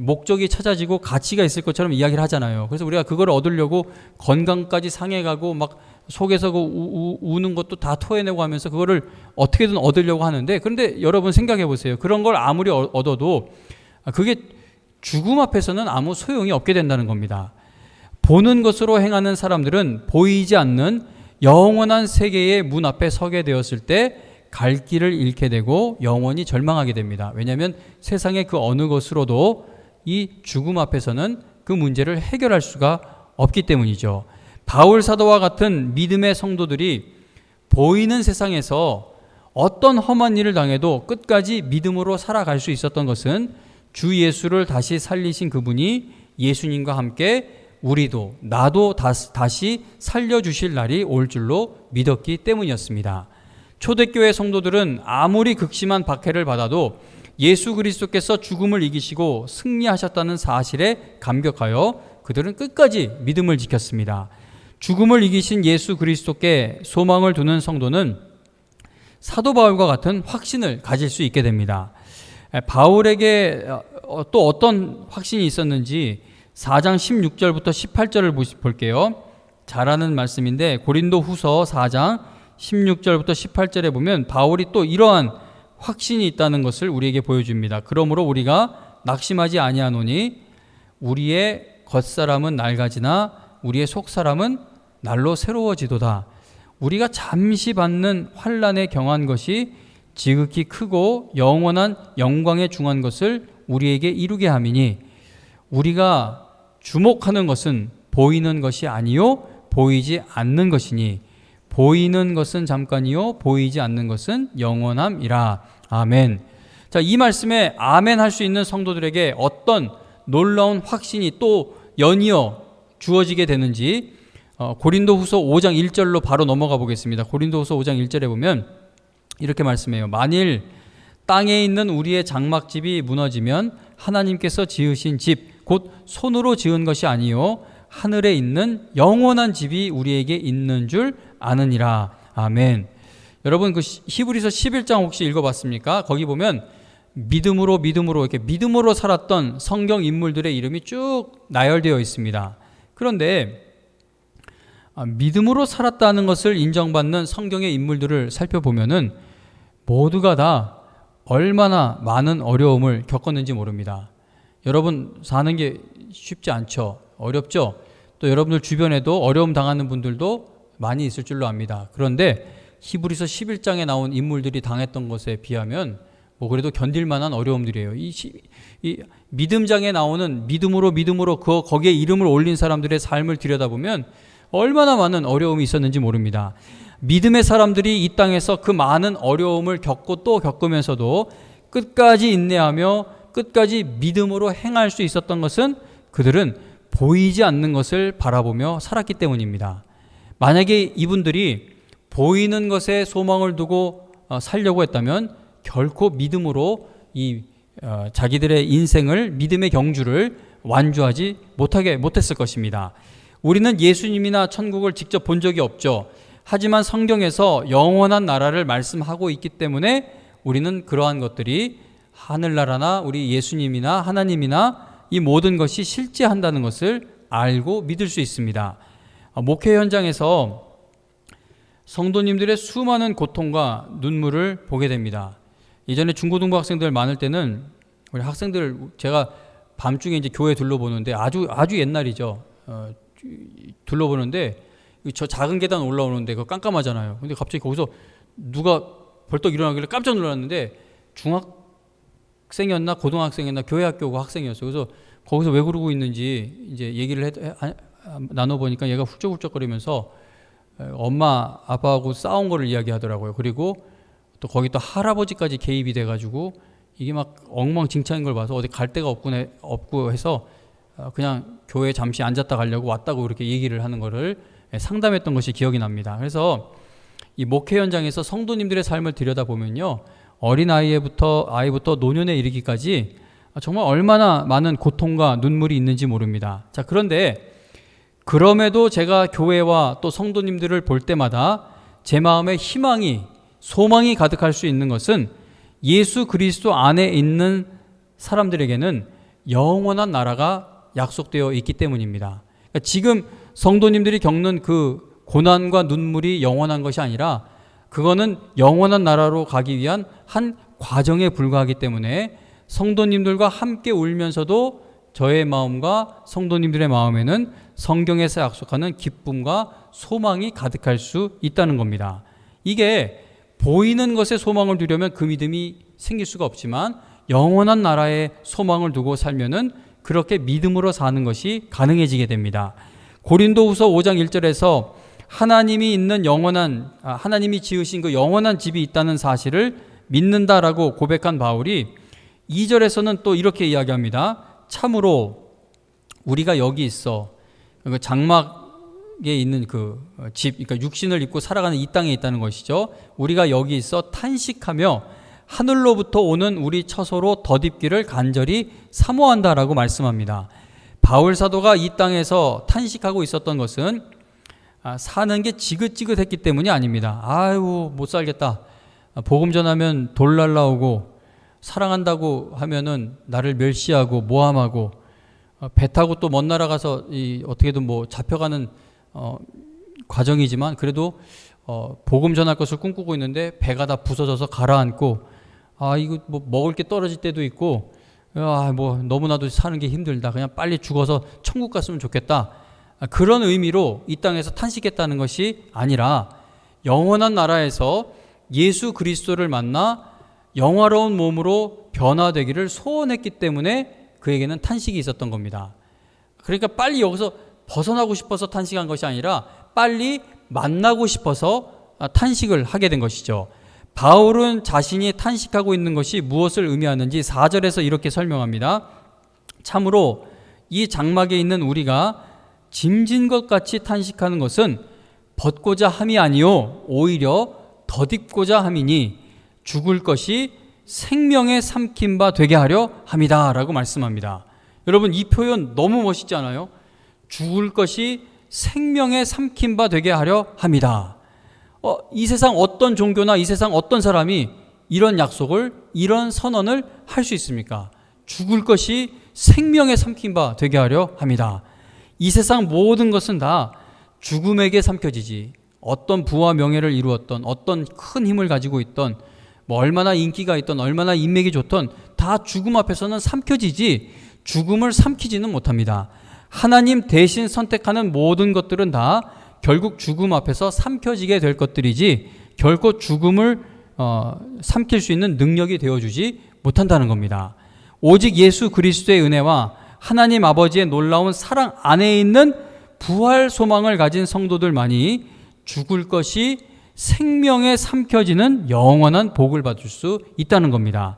목적이 찾아지고 가치가 있을 것처럼 이야기를 하잖아요. 그래서 우리가 그걸 얻으려고 건강까지 상해가고 막 속에서 우는 것도 다 토해내고 하면서 그거를 어떻게든 얻으려고 하는데, 그런데 여러분 생각해 보세요. 그런 걸 아무리 얻어도 그게 죽음 앞에서는 아무 소용이 없게 된다는 겁니다. 보는 것으로 행하는 사람들은 보이지 않는 영원한 세계의 문 앞에 서게 되었을 때 갈 길을 잃게 되고 영원히 절망하게 됩니다. 왜냐하면 세상의 그 어느 것으로도 이 죽음 앞에서는 그 문제를 해결할 수가 없기 때문이죠. 바울 사도와 같은 믿음의 성도들이 보이는 세상에서 어떤 험한 일을 당해도 끝까지 믿음으로 살아갈 수 있었던 것은 주 예수를 다시 살리신 그분이 예수님과 함께 우리도 나도 다시 살려주실 날이 올 줄로 믿었기 때문이었습니다. 초대교회 성도들은 아무리 극심한 박해를 받아도 예수 그리스도께서 죽음을 이기시고 승리하셨다는 사실에 감격하여 그들은 끝까지 믿음을 지켰습니다. 죽음을 이기신 예수 그리스도께 소망을 두는 성도는 사도 바울과 같은 확신을 가질 수 있게 됩니다. 바울에게 또 어떤 확신이 있었는지 4장 16절부터 18절을 볼게요. 잘하는 말씀인데 고린도 후서 4장 16절부터 18절에 보면 바울이 또 이러한 확신이 있다는 것을 우리에게 보여줍니다. 그러므로 우리가 낙심하지 아니하노니 우리의 겉사람은 낡아지나 우리의 속사람은 날로 새로워지도다. 우리가 잠시 받는 환난에 경한 것이 지극히 크고 영원한 영광에 중한 것을 우리에게 이루게 함이니 우리가 주목하는 것은 보이는 것이 아니요 보이지 않는 것이니 보이는 것은 잠깐이요 보이지 않는 것은 영원함이라. 아멘. 자, 이 말씀에 아멘 할 수 있는 성도들에게 어떤 놀라운 확신이 또 연이어 주어지게 되는지 고린도후서 5장 1절로 바로 넘어가 보겠습니다. 고린도후서 5장 1절에 보면 이렇게 말씀해요. 만일 땅에 있는 우리의 장막집이 무너지면 하나님께서 지으신 집 곧 손으로 지은 것이 아니요 하늘에 있는 영원한 집이 우리에게 있는 줄 아느니라. 아멘. 여러분 그 히브리서 11장 혹시 읽어봤습니까? 거기 보면 믿음으로 이렇게 믿음으로 살았던 성경 인물들의 이름이 쭉 나열되어 있습니다. 그런데 믿음으로 살았다는 것을 인정받는 성경의 인물들을 살펴보면은 모두가 다 얼마나 많은 어려움을 겪었는지 모릅니다. 여러분 사는 게 쉽지 않죠. 어렵죠. 또 여러분들 주변에도 어려움 당하는 분들도 많이 있을 줄로 압니다. 그런데 히브리서 11장에 나온 인물들이 당했던 것에 비하면 뭐 그래도 견딜 만한 어려움들이에요. 이 믿음장에 나오는 믿음으로 거기에 이름을 올린 사람들의 삶을 들여다보면 얼마나 많은 어려움이 있었는지 모릅니다. 믿음의 사람들이 이 땅에서 그 많은 어려움을 겪고 또 겪으면서도 끝까지 인내하며 끝까지 믿음으로 행할 수 있었던 것은 그들은 보이지 않는 것을 바라보며 살았기 때문입니다. 만약에 이분들이 보이는 것에 소망을 두고 살려고 했다면 결코 믿음으로 자기들의 인생을 믿음의 경주를 완주하지 못했을 것입니다. 우리는 예수님이나 천국을 직접 본 적이 없죠. 하지만 성경에서 영원한 나라를 말씀하고 있기 때문에 우리는 그러한 것들이 하늘나라나 우리 예수님이나 하나님이나 이 모든 것이 실제한다는 것을 알고 믿을 수 있습니다. 목회 현장에서 성도님들의 수많은 고통과 눈물을 보게 됩니다. 이전에 중고등부 학생들 많을 때는 우리 학생들 제가 밤중에 이제 교회 둘러보는데 아주 옛날이죠. 둘러보는데 저 작은 계단 올라오는데 그거 깜깜하잖아요. 근데 갑자기 거기서 누가 벌떡 일어나길래 깜짝 놀랐는데 중학생이었나 고등학생이었나 교회 학교 학생이었어요. 그래서 거기서 왜 그러고 있는지 이제 얘기를 나눠보니까 얘가 훌쩍훌쩍거리면서 엄마 아빠하고 싸운 거를 이야기하더라고요. 그리고 또 거기 또 할아버지까지 개입이 돼가지고 이게 막 엉망진창인 걸 봐서 어디 갈 데가 없고 해서 그냥 교회에 잠시 앉았다 가려고 왔다고 그렇게 얘기를 하는 거를 상담했던 것이 기억이 납니다. 그래서 이 목회 현장에서 성도님들의 삶을 들여다보면요, 어린 아이부터 노년에 이르기까지 정말 얼마나 많은 고통과 눈물이 있는지 모릅니다. 자, 그런데 그럼에도 제가 교회와 또 성도님들을 볼 때마다 제 마음에 희망이, 소망이 가득할 수 있는 것은 예수 그리스도 안에 있는 사람들에게는 영원한 나라가 약속되어 있기 때문입니다. 그러니까 지금 성도님들이 겪는 그 고난과 눈물이 영원한 것이 아니라 그거는 영원한 나라로 가기 위한 한 과정에 불과하기 때문에 성도님들과 함께 울면서도 저의 마음과 성도님들의 마음에는 성경에서 약속하는 기쁨과 소망이 가득할 수 있다는 겁니다. 이게 보이는 것에 소망을 두려면 그 믿음이 생길 수가 없지만 영원한 나라에 소망을 두고 살면은 그렇게 믿음으로 사는 것이 가능해지게 됩니다. 고린도후서 5장 1절에서 하나님이 지으신 그 영원한 집이 있다는 사실을 믿는다라고 고백한 바울이 2절에서는 또 이렇게 이야기합니다. 참으로 우리가 여기 있어, 그 장막에 있는 그 집, 그러니까 육신을 입고 살아가는 이 땅에 있다는 것이죠. 우리가 여기 있어 탄식하며 하늘로부터 오는 우리 처소로 덧입기를 간절히 사모한다라고 말씀합니다. 바울 사도가 이 땅에서 탄식하고 있었던 것은 사는 게 지긋지긋했기 때문이 아닙니다. 아유, 못 살겠다. 복음 전하면 돌 날라오고 사랑한다고 하면은 나를 멸시하고 모함하고 배 타고 또 먼 나라 가서 어떻게든 뭐 잡혀가는 과정이지만 그래도 복음 전할 것을 꿈꾸고 있는데 배가 다 부서져서 가라앉고 이거 뭐 먹을 게 떨어질 때도 있고 뭐 너무나도 사는 게 힘들다. 그냥 빨리 죽어서 천국 갔으면 좋겠다. 그런 의미로 이 땅에서 탄식했다는 것이 아니라 영원한 나라에서 예수 그리스도를 만나 영화로운 몸으로 변화되기를 소원했기 때문에 그에게는 탄식이 있었던 겁니다. 그러니까 빨리 여기서 벗어나고 싶어서 탄식한 것이 아니라 빨리 만나고 싶어서 탄식을 하게 된 것이죠. 바울은 자신이 탄식하고 있는 것이 무엇을 의미하는지 4절에서 이렇게 설명합니다. 참으로 이 장막에 있는 우리가 짐진 것 같이 탄식하는 것은 벗고자 함이 아니요 오히려 덧입고자 함이니 죽을 것이 생명에 삼킨 바 되게 하려 함이다 라고 말씀합니다. 여러분, 이 표현 너무 멋있지 않아요? 죽을 것이 생명에 삼킨 바 되게 하려 함이다. 이 세상 어떤 종교나 이 세상 어떤 사람이 이런 약속을, 이런 선언을 할 수 있습니까? 죽을 것이 생명에 삼킨 바 되게 하려 합니다. 이 세상 모든 것은 다 죽음에게 삼켜지지, 어떤 부와 명예를 이루었던, 어떤 큰 힘을 가지고 있던, 뭐 얼마나 인기가 있던, 얼마나 인맥이 좋던, 다 죽음 앞에서는 삼켜지지 죽음을 삼키지는 못합니다. 하나님 대신 선택하는 모든 것들은 다 결국 죽음 앞에서 삼켜지게 될 것들이지 결코 죽음을 삼킬 수 있는 능력이 되어주지 못한다는 겁니다. 오직 예수 그리스도의 은혜와 하나님 아버지의 놀라운 사랑 안에 있는 부활 소망을 가진 성도들만이 죽을 것이 생명에 삼켜지는 영원한 복을 받을 수 있다는 겁니다.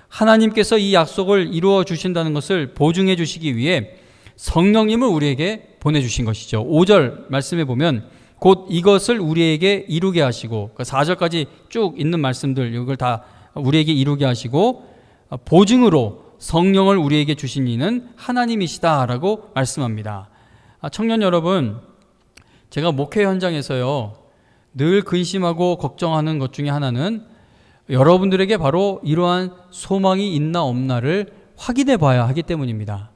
하나님께서 이 약속을 이루어 주신다는 것을 보증해 주시기 위해 성령님을 우리에게 보내주신 것이죠. 5절 말씀에 보면 곧 이것을 우리에게 이루게 하시고, 4절까지 쭉 있는 말씀들 이걸 다 우리에게 이루게 하시고 보증으로 성령을 우리에게 주신 이는 하나님이시다라고 말씀합니다. 청년 여러분, 제가 목회 현장에서요 늘 근심하고 걱정하는 것 중에 하나는 여러분들에게 바로 이러한 소망이 있나 없나를 확인해 봐야 하기 때문입니다.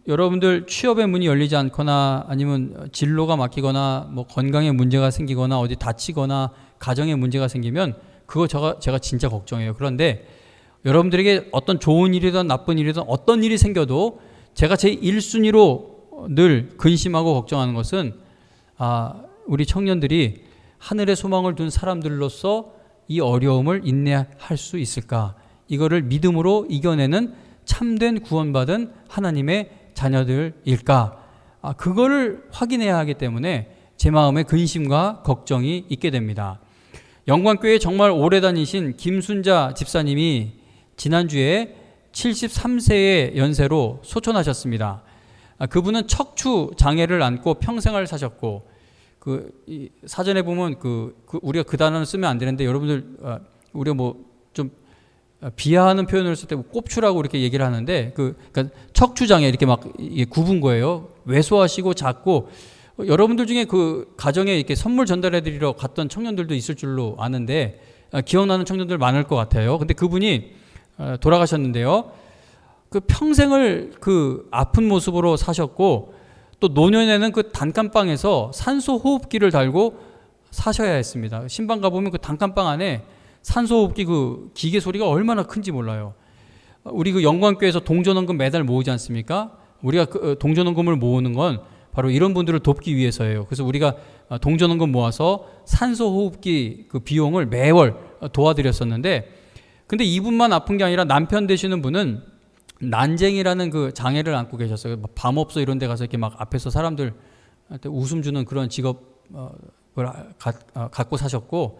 여러분들 취업의 문이 열리지 않거나 아니면 진로가 막히거나 뭐 건강에 문제가 생기거나 어디 다치거나 가정에 문제가 생기면 그거 제가 진짜 걱정해요. 그런데 여러분들에게 어떤 좋은 일이든 나쁜 일이든 어떤 일이 생겨도 제가 제 1순위로 늘 근심하고 걱정하는 것은 우리 청년들이 하늘의 소망을 둔 사람들로서 이 어려움을 인내할 수 있을까, 이거를 믿음으로 이겨내는 참된 구원받은 하나님의 자녀들일까, 그거를 확인해야 하기 때문에 제 마음에 근심과 걱정이 있게 됩니다. 영광교회 정말 오래 다니신 김순자 집사님이 지난주에 73세의 연세로 소천하셨습니다. 그분은 척추 장애를 안고 평생을 사셨고, 사전에 보면 우리가 그 단어는 쓰면 안 되는데 여러분들 우리가 뭐 좀 비하하는 표현을 쓸 때 꼽추라고 이렇게 얘기를 하는데 그러니까 척추 장애 이렇게 막 굽은 거예요. 왜소하시고 작고, 여러분들 중에 그 가정에 이렇게 선물 전달해 드리러 갔던 청년들도 있을 줄로 아는데 기억나는 청년들 많을 것 같아요. 근데 그분이 돌아가셨는데요. 그 평생을 그 아픈 모습으로 사셨고, 또 노년에는 그 단칸방에서 산소 호흡기를 달고 사셔야 했습니다. 신방 가보면 그 단칸방 안에 산소 호흡기 그 기계 소리가 얼마나 큰지 몰라요. 우리 그 영광교회에서 동전원금 매달 모으지 않습니까? 우리가 그 동전원금을 모으는 건 바로 이런 분들을 돕기 위해서예요. 그래서 우리가 동전원금 모아서 산소 호흡기 그 비용을 매월 도와드렸었는데, 근데 이분만 아픈 게 아니라 남편 되시는 분은 난쟁이라는 그 장애를 안고 계셨어요. 밤업소 이런 데 가서 이렇게 막 앞에서 사람들한테 웃음 주는 그런 직업을 갖고 사셨고,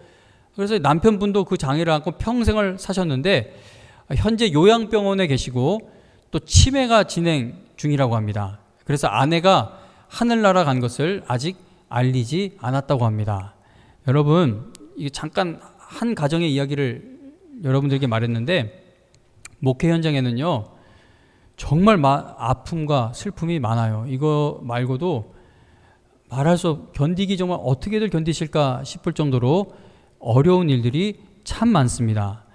그래서 남편분도 그 장애를 안고 평생을 사셨는데 현재 요양병원에 계시고 또 치매가 진행 중이라고 합니다. 그래서 아내가 하늘나라 간 것을 아직 알리지 않았다고 합니다. 여러분, 이게 잠깐 한 가정의 이야기를 여러분들에게 말했는데, 목회 현장에는요 정말 아픔과 슬픔이 많아요. 이거 말고도 말할 수 견디기 정말 어떻게들 견디실까 싶을 정도로 어려운 일들이 참 많습니다.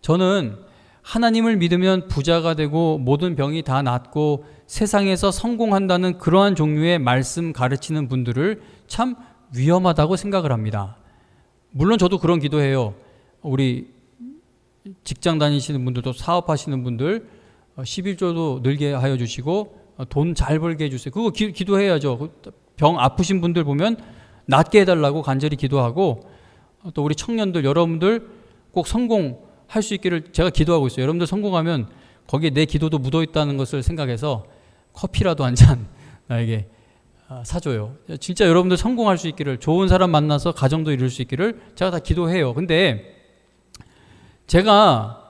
저는 하나님을 믿으면 부자가 되고 모든 병이 다 낫고 세상에서 성공한다는 그러한 종류의 말씀 가르치는 분들을 참 위험하다고 생각을 합니다. 물론 저도 그런 기도해요. 우리 직장 다니시는 분들도 사업하시는 분들 11조도 늘게 하여 주시고 돈 잘 벌게 해주세요. 그거 기도해야죠. 병 아프신 분들 보면 낫게 해달라고 간절히 기도하고, 또 우리 청년들 여러분들 꼭 성공할 수 있기를 제가 기도하고 있어요. 여러분들 성공하면 거기에 내 기도도 묻어 있다는 것을 생각해서 커피라도 한 잔 나에게 사줘요. 진짜 여러분들 성공할 수 있기를, 좋은 사람 만나서 가정도 이룰 수 있기를 제가 다 기도해요. 근데 제가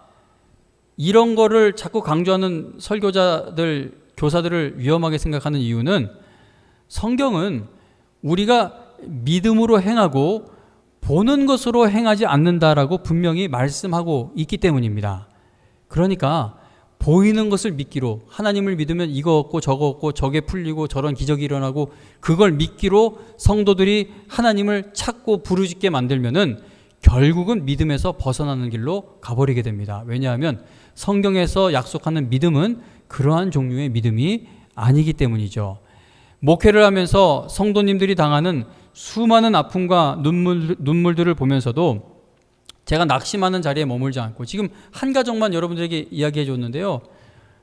이런 거를 자꾸 강조하는 설교자들, 교사들을 위험하게 생각하는 이유는 성경은 우리가 믿음으로 행하고 보는 것으로 행하지 않는다라고 분명히 말씀하고 있기 때문입니다. 그러니까 보이는 것을 믿기로, 하나님을 믿으면 이거 얻고 저거 얻고 저게 풀리고 저런 기적이 일어나고, 그걸 믿기로 성도들이 하나님을 찾고 부르짖게 만들면은 결국은 믿음에서 벗어나는 길로 가버리게 됩니다. 왜냐하면 성경에서 약속하는 믿음은 그러한 종류의 믿음이 아니기 때문이죠. 목회를 하면서 성도님들이 당하는 수많은 아픔과 눈물들을 보면서도 제가 낙심하는 자리에 머물지 않고, 지금 한 가정만 여러분들에게 이야기해 줬는데요,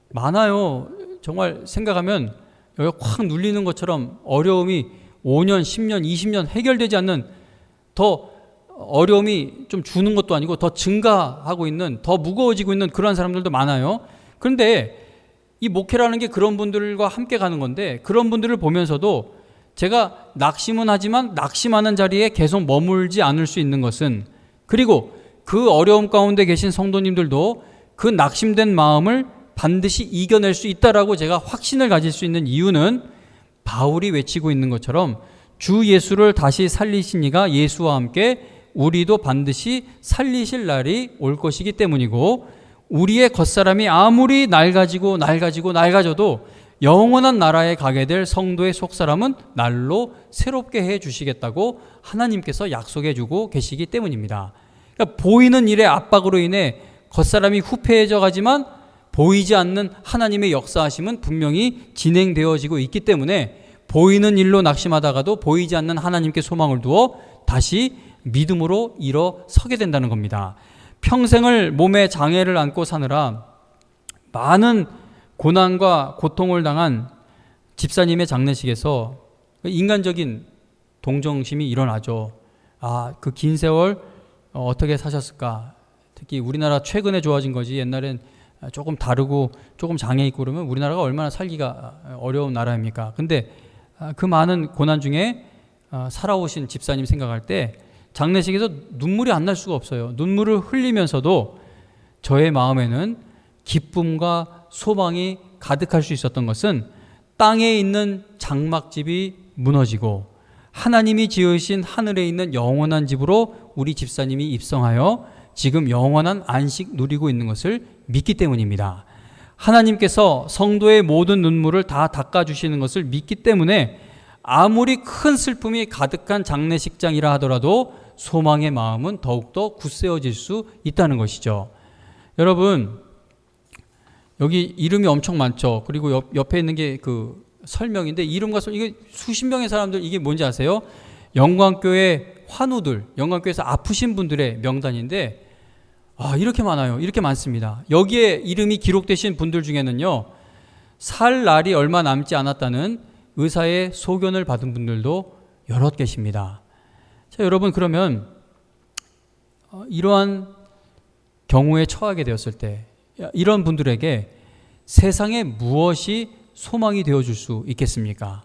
많아요. 정말 생각하면 여기가 확 눌리는 것처럼 어려움이 5년, 10년, 20년 해결되지 않는, 더 어려움이 좀 주는 것도 아니고 더 증가하고 있는, 더 무거워지고 있는 그러한 사람들도 많아요. 그런데 이 목회라는 게 그런 분들과 함께 가는 건데, 그런 분들을 보면서도 제가 낙심은 하지만 낙심하는 자리에 계속 머물지 않을 수 있는 것은, 그리고 그 어려움 가운데 계신 성도님들도 그 낙심된 마음을 반드시 이겨낼 수 있다라고 제가 확신을 가질 수 있는 이유는, 바울이 외치고 있는 것처럼 주 예수를 다시 살리신 이가 예수와 함께 우리도 반드시 살리실 날이 올 것이기 때문이고, 우리의 겉사람이 아무리 낡아져도 영원한 나라에 가게 될 성도의 속사람은 날로 새롭게 해 주시겠다고 하나님께서 약속해 주고 계시기 때문입니다. 그러니까 보이는 일의 압박으로 인해 겉사람이 후패해져 가지만 보이지 않는 하나님의 역사하심은 분명히 진행되어지고 있기 때문에, 보이는 일로 낙심하다가도 보이지 않는 하나님께 소망을 두어 다시 믿음으로 일어서게 된다는 겁니다. 평생을 몸에 장애를 안고 사느라 많은 고난과 고통을 당한 집사님의 장례식에서 인간적인 동정심이 일어나죠. 아, 그 긴 세월 어떻게 사셨을까? 특히 우리나라 최근에 좋아진 거지, 옛날엔 조금 다르고 조금 장애 있고 그러면 우리나라가 얼마나 살기가 어려운 나라입니까? 근데 그 많은 고난 중에 살아오신 집사님 생각할 때 장례식에서 눈물이 안 날 수가 없어요. 눈물을 흘리면서도 저의 마음에는 기쁨과 소망이 가득할 수 있었던 것은, 땅에 있는 장막집이 무너지고 하나님이 지으신 하늘에 있는 영원한 집으로 우리 집사님이 입성하여 지금 영원한 안식 누리고 있는 것을 믿기 때문입니다. 하나님께서 성도의 모든 눈물을 다 닦아주시는 것을 믿기 때문에 아무리 큰 슬픔이 가득한 장례식장이라 하더라도 소망의 마음은 더욱더 굳세어질 수 있다는 것이죠. 여러분, 여기 이름이 엄청 많죠. 그리고 옆에 있는 게 그 설명인데, 이름과 이게 수십 명의 사람들, 이게 뭔지 아세요? 영광교회 환우들, 영광교회에서 아프신 분들의 명단인데, 이렇게 많아요. 이렇게 많습니다. 여기에 이름이 기록되신 분들 중에는요, 살 날이 얼마 남지 않았다는 의사의 소견을 받은 분들도 여럿 계십니다. 자, 여러분, 그러면 이러한 경우에 처하게 되었을 때 이런 분들에게 세상에 무엇이 소망이 되어줄 수 있겠습니까?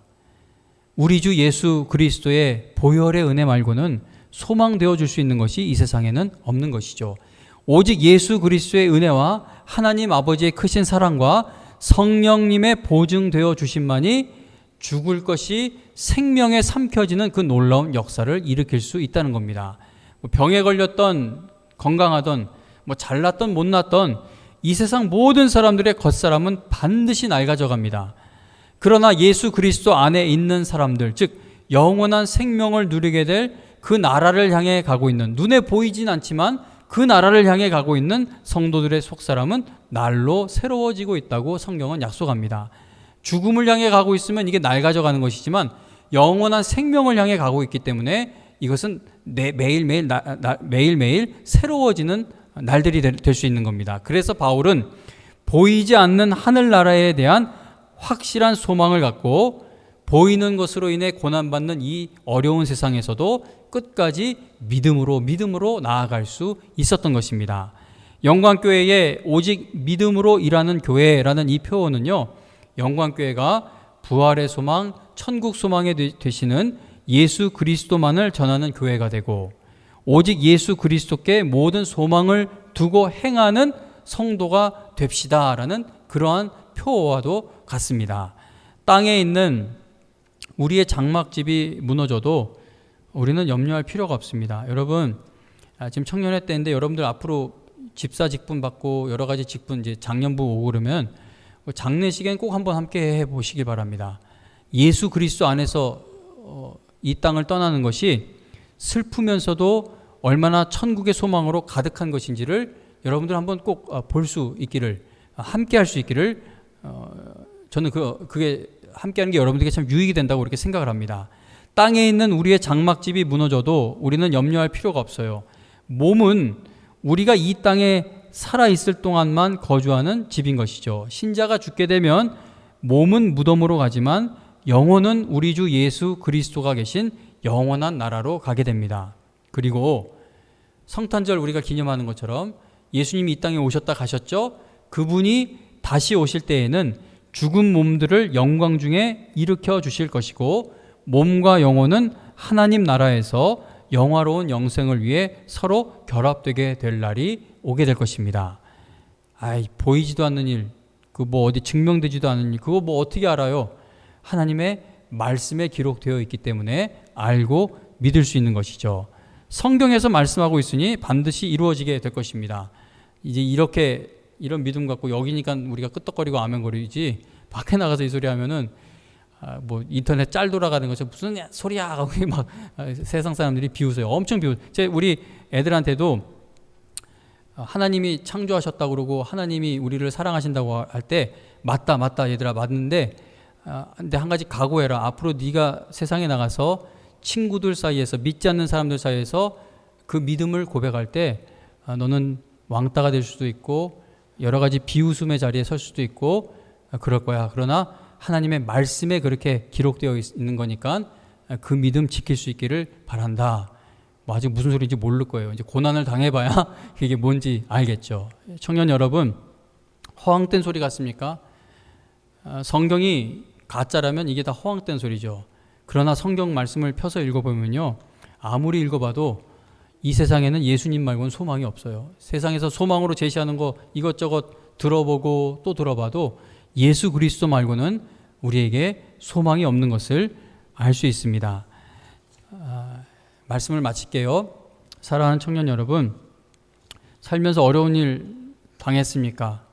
우리 주 예수 그리스도의 보혈의 은혜 말고는 소망 되어줄 수 있는 것이 이 세상에는 없는 것이죠. 오직 예수 그리스도의 은혜와 하나님 아버지의 크신 사랑과 성령님의 보증되어 주심만이 죽을 것이 생명에 삼켜지는 그 놀라운 역사를 일으킬 수 있다는 겁니다. 병에 걸렸던 건강하던, 잘났던 못났던 이 세상 모든 사람들의 겉사람은 반드시 낡아져 갑니다. 그러나 예수 그리스도 안에 있는 사람들, 즉 영원한 생명을 누리게 될 그 나라를 향해 가고 있는, 눈에 보이진 않지만 그 나라를 향해 가고 있는 성도들의 속사람은 날로 새로워지고 있다고 성경은 약속합니다. 죽음을 향해 가고 있으면 이게 낡아져 가는 것이지만 영원한 생명을 향해 가고 있기 때문에 이것은 매일매일 새로워지는 날들이 될 수 있는 겁니다. 그래서 바울은 보이지 않는 하늘나라에 대한 확실한 소망을 갖고 보이는 것으로 인해 고난받는 이 어려운 세상에서도 끝까지 믿음으로 나아갈 수 있었던 것입니다. 영광교회의 오직 믿음으로 일하는 교회라는 이 표현은요, 영광교회가 부활의 소망, 천국 소망에 되시는 예수 그리스도만을 전하는 교회가 되고, 오직 예수 그리스도께 모든 소망을 두고 행하는 성도가 됩시다라는 그러한 표어와도 같습니다. 땅에 있는 우리의 장막집이 무너져도 우리는 염려할 필요가 없습니다. 여러분, 지금 청년회 때인데 여러분들 앞으로 집사 직분 받고 여러 가지 직분 이제 장년부 오고 그러면 장례식엔 꼭 한번 함께 해 보시길 바랍니다. 예수 그리스도 안에서 이 땅을 떠나는 것이 슬프면서도 얼마나 천국의 소망으로 가득한 것인지를 여러분들 한번 꼭 볼 수 있기를, 함께 할 수 있기를, 저는 그게 함께 하는 게 여러분들에게 참 유익이 된다고 그렇게 생각을 합니다. 땅에 있는 우리의 장막집이 무너져도 우리는 염려할 필요가 없어요. 몸은 우리가 이 땅에 살아있을 동안만 거주하는 집인 것이죠. 신자가 죽게 되면 몸은 무덤으로 가지만 영혼은 우리 주 예수 그리스도가 계신 영원한 나라로 가게 됩니다. 그리고 성탄절 우리가 기념하는 것처럼 예수님이 이 땅에 오셨다 가셨죠. 그분이 다시 오실 때에는 죽은 몸들을 영광 중에 일으켜 주실 것이고 몸과 영혼은 하나님 나라에서 영화로운 영생을 위해 서로 결합되게 될 날이 오게 될 것입니다. 보이지도 않는 일, 그 뭐 어디 증명되지도 않는 일, 그거 뭐 어떻게 알아요? 하나님의 말씀에 기록되어 있기 때문에 알고 믿을 수 있는 것이죠. 성경에서 말씀하고 있으니 반드시 이루어지게 될 것입니다. 이제 이런 믿음 갖고 여기니까 우리가 끄떡거리고 아멘거리지, 밖에 나가서 이 소리 하면은 뭐 인터넷 짤 돌아가는 것처럼 무슨 소리야 하고 막 세상 사람들이 비웃어요. 엄청 비웃어요. 우리 애들한테도 하나님이 창조하셨다고 그러고 하나님이 우리를 사랑하신다고 할 때 맞다 얘들아 맞는데 근데 한 가지 각오해라. 앞으로 네가 세상에 나가서 친구들 사이에서 믿지 않는 사람들 사이에서 그 믿음을 고백할 때 너는 왕따가 될 수도 있고 여러 가지 비웃음의 자리에 설 수도 있고 그럴 거야. 그러나 하나님의 말씀에 그렇게 기록되어 있는 거니까 그 믿음 지킬 수 있기를 바란다. 뭐 아직 무슨 소리인지 모를 거예요. 이제 고난을 당해봐야 이게 뭔지 알겠죠. 청년 여러분, 허황된 소리 같습니까? 성경이 가짜라면 이게 다 허황된 소리죠. 그러나 성경 말씀을 펴서 읽어보면요, 아무리 읽어봐도 이 세상에는 예수님 말고는 소망이 없어요. 세상에서 소망으로 제시하는 거 이것저것 들어보고 또 들어봐도 예수 그리스도 말고는 우리에게 소망이 없는 것을 알 수 있습니다. 말씀을 마칠게요. 사랑하는 청년 여러분, 살면서 어려운 일 당했습니까?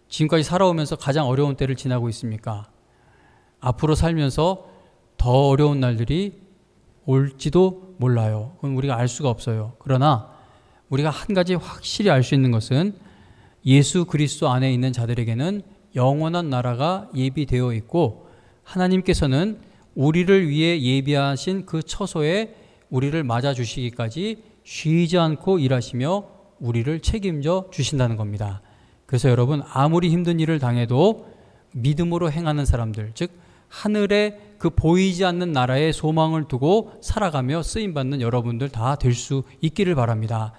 지금까지 살아오면서 가장 어려운 때를 지나고 있습니까? 앞으로 살면서 더 어려운 날들이 올지도 몰라요. 그건 우리가 알 수가 없어요. 그러나 우리가 한 가지 확실히 알 수 있는 것은 예수 그리스도 안에 있는 자들에게는 영원한 나라가 예비되어 있고 하나님께서는 우리를 위해 예비하신 그 처소에 우리를 맞아주시기까지 쉬지 않고 일하시며 우리를 책임져 주신다는 겁니다. 그래서 여러분, 아무리 힘든 일을 당해도 믿음으로 행하는 사람들, 즉 하늘의 그 보이지 않는 나라의 소망을 두고 살아가며 쓰임받는 여러분들 다 될 수 있기를 바랍니다.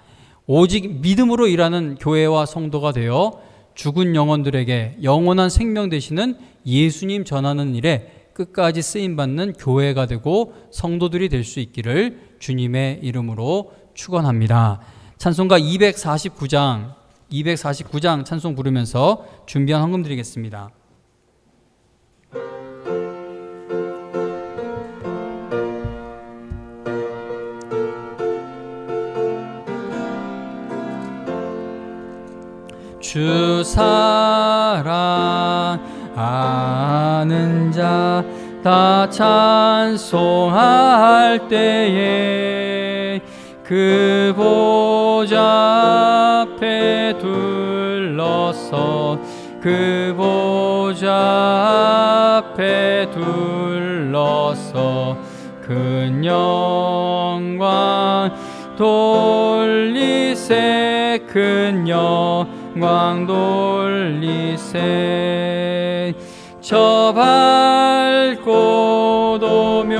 오직 믿음으로 일하는 교회와 성도가 되어 죽은 영혼들에게 영원한 생명 되시는 예수님 전하는 일에 끝까지 쓰임받는 교회가 되고 성도들이 될 수 있기를 주님의 이름으로 축원합니다. 찬송가 249장 찬송 부르면서 준비한 헌금 드리겠습니다. 주 사랑하는 자 다 찬송할 때에 그 보좌 앞에 둘러서 그 보좌 앞에 둘러서 큰 영광 돌리세 큰 영광 돌리세 저 밝고 도묘한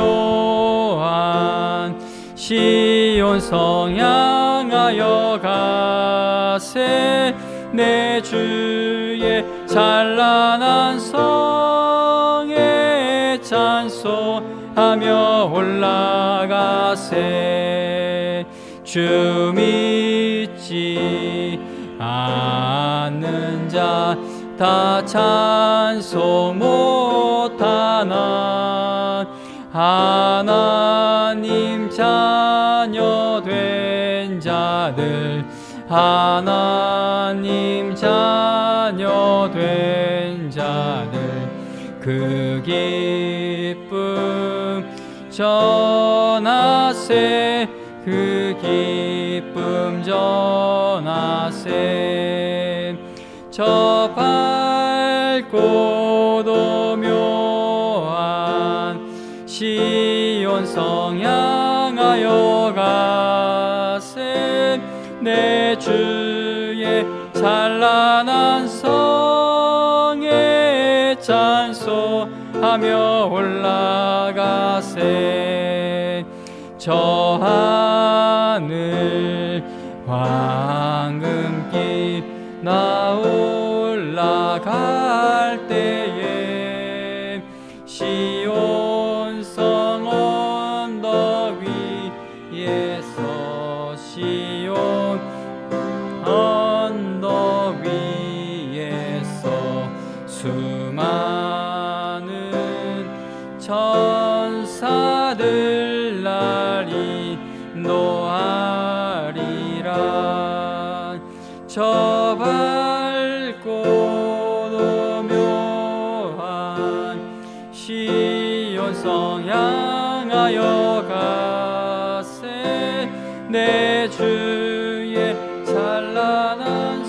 시온 성 향하여 가세 내 주의 찬란한 성에 찬송하며 올라가세 주 믿지 않는 자 다 찬송 못하나 하나님 자녀 된 자들 하나님 자녀 된 자들 그 기쁨 전하세 그 기쁨 전하세 저 밝고 도묘한 시온 성 향하여 가세 내 주의 찬란한 성에 찬송하며 올라가세 저 하늘 황금길 나 올라갈 때에 시온 성 언덕 위에서 시온 언덕 위에서 수많은 천사들 날 인도하리라 저 밝고 도묘한 시온 성 향하여 가세 내 주의 찬란한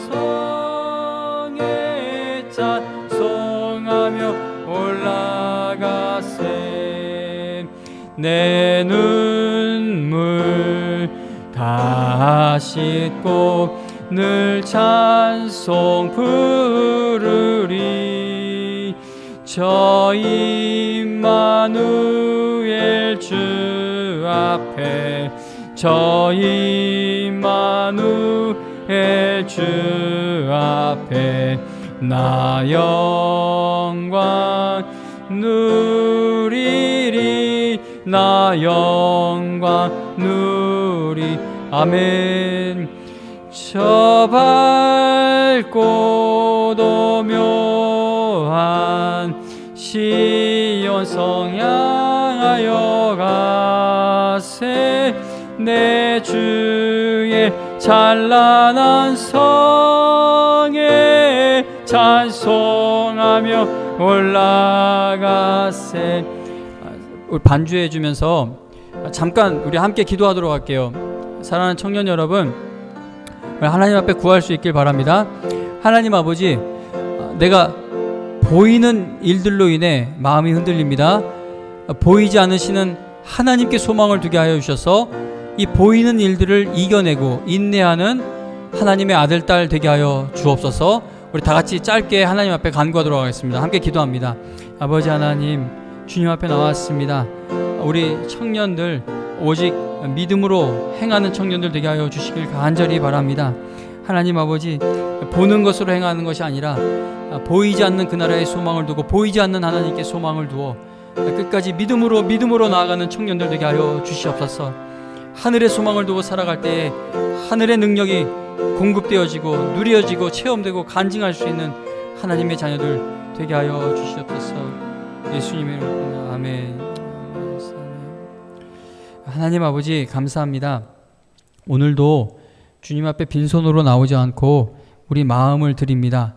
성에 찬송하며 올라가세 내 눈물 다 씻고 늘 찬송 부르리 저 임마누엘 주 앞에 저 임마누엘 주 앞에 나 영광 누리리 나 영광 누리 아멘 저 밝고 도묘한 시온 성 향하여 가세 내 주의 찬란한 성에 찬송하며 올라가세 우리 반주해 주면서 잠깐 우리 함께 기도하도록 할게요. 사랑하는 청년 여러분, 하나님 앞에 구할 수 있길 바랍니다. 하나님 아버지, 내가 보이는 일들로 인해 마음이 흔들립니다. 보이지 않으시는 하나님께 소망을 두게 하여 주셔서 이 보이는 일들을 이겨내고 인내하는 하나님의 아들, 딸 되게 하여 주옵소서. 우리 다 같이 짧게 하나님 앞에 간구하도록 하겠습니다. 함께 기도합니다. 아버지 하나님, 주님 앞에 나왔습니다. 우리 청년들 오직 믿음으로 행하는 청년들 되게 하여 주시길 간절히 바랍니다. 하나님 아버지, 보는 것으로 행하는 것이 아니라 보이지 않는 그 나라의 소망을 두고 보이지 않는 하나님께 소망을 두어 끝까지 믿음으로 나아가는 청년들 되게 하여 주시옵소서. 하늘의 소망을 두고 살아갈 때에 하늘의 능력이 공급되어지고 누려지고 체험되고 간증할 수 있는 하나님의 자녀들 되게 하여 주시옵소서. 예수님의 이름으로 아멘. 하나님 아버지 감사합니다. 오늘도 주님 앞에 빈손으로 나오지 않고 우리 마음을 드립니다.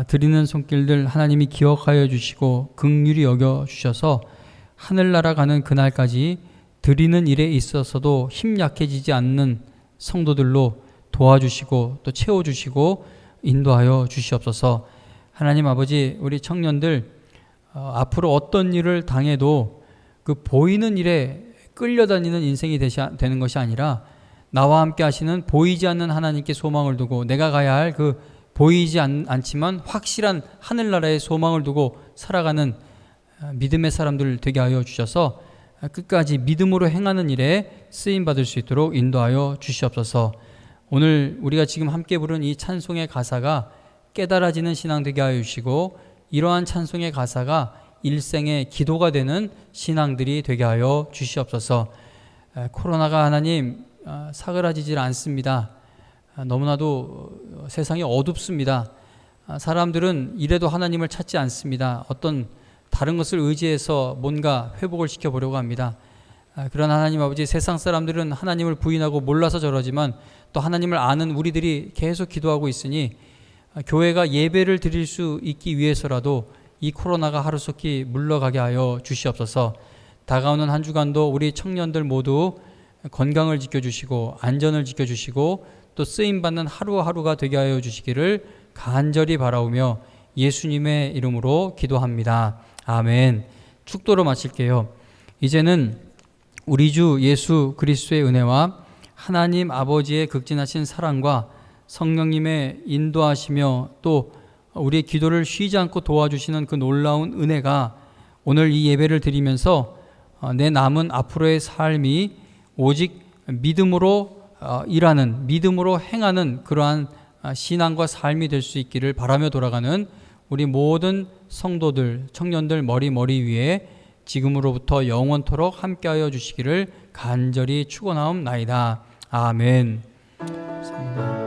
드리는 손길들 하나님이 기억하여 주시고 긍휼히 여겨 주셔서 하늘나라 가는 그날까지 드리는 일에 있어서도 힘 약해지지 않는 성도들로 도와주시고 또 채워주시고 인도하여 주시옵소서. 하나님 아버지, 우리 청년들 앞으로 어떤 일을 당해도 그 보이는 일에 끌려다니는 인생이 되는 것이 아니라 나와 함께 하시는 보이지 않는 하나님께 소망을 두고 내가 가야 할 그 보이지 않지만 확실한 하늘나라의 소망을 두고 살아가는 믿음의 사람들 되게 하여 주셔서 끝까지 믿음으로 행하는 일에 쓰임받을 수 있도록 인도하여 주시옵소서. 오늘 우리가 지금 함께 부른 이 찬송의 가사가 깨달아지는 신앙 되게 하여 주시고 이러한 찬송의 가사가 일생의 기도가 되는 신앙들이 되게 하여 주시옵소서. 코로나가 하나님 사그라지질 않습니다. 너무나도 세상이 어둡습니다. 사람들은 이래도 하나님을 찾지 않습니다. 어떤 다른 것을 의지해서 뭔가 회복을 시켜보려고 합니다. 그런 하나님 아버지, 세상 사람들은 하나님을 부인하고 몰라서 저러지만 또 하나님을 아는 우리들이 계속 기도하고 있으니 교회가 예배를 드릴 수 있기 위해서라도 이 코로나가 하루속히 물러가게 하여 주시옵소서. 다가오는 한 주간도 우리 청년들 모두 건강을 지켜주시고 안전을 지켜주시고 또 쓰임받는 하루하루가 되게 하여 주시기를 간절히 바라오며 예수님의 이름으로 기도합니다. 아멘. 축도로 마칠게요. 이제는 우리 주 예수 그리스도의 은혜와 하나님 아버지의 극진하신 사랑과 성령님의 인도하시며 또 우리의 기도를 쉬지 않고 도와주시는 그 놀라운 은혜가 오늘 이 예배를 드리면서 내 남은 앞으로의 삶이 오직 믿음으로 일하는, 믿음으로 행하는 그러한 신앙과 삶이 될 수 있기를 바라며 돌아가는 우리 모든 성도들, 청년들 머리 위에 지금으로부터 영원토록 함께하여 주시기를 간절히 축원하옵나이다. 아멘. 감사합니다.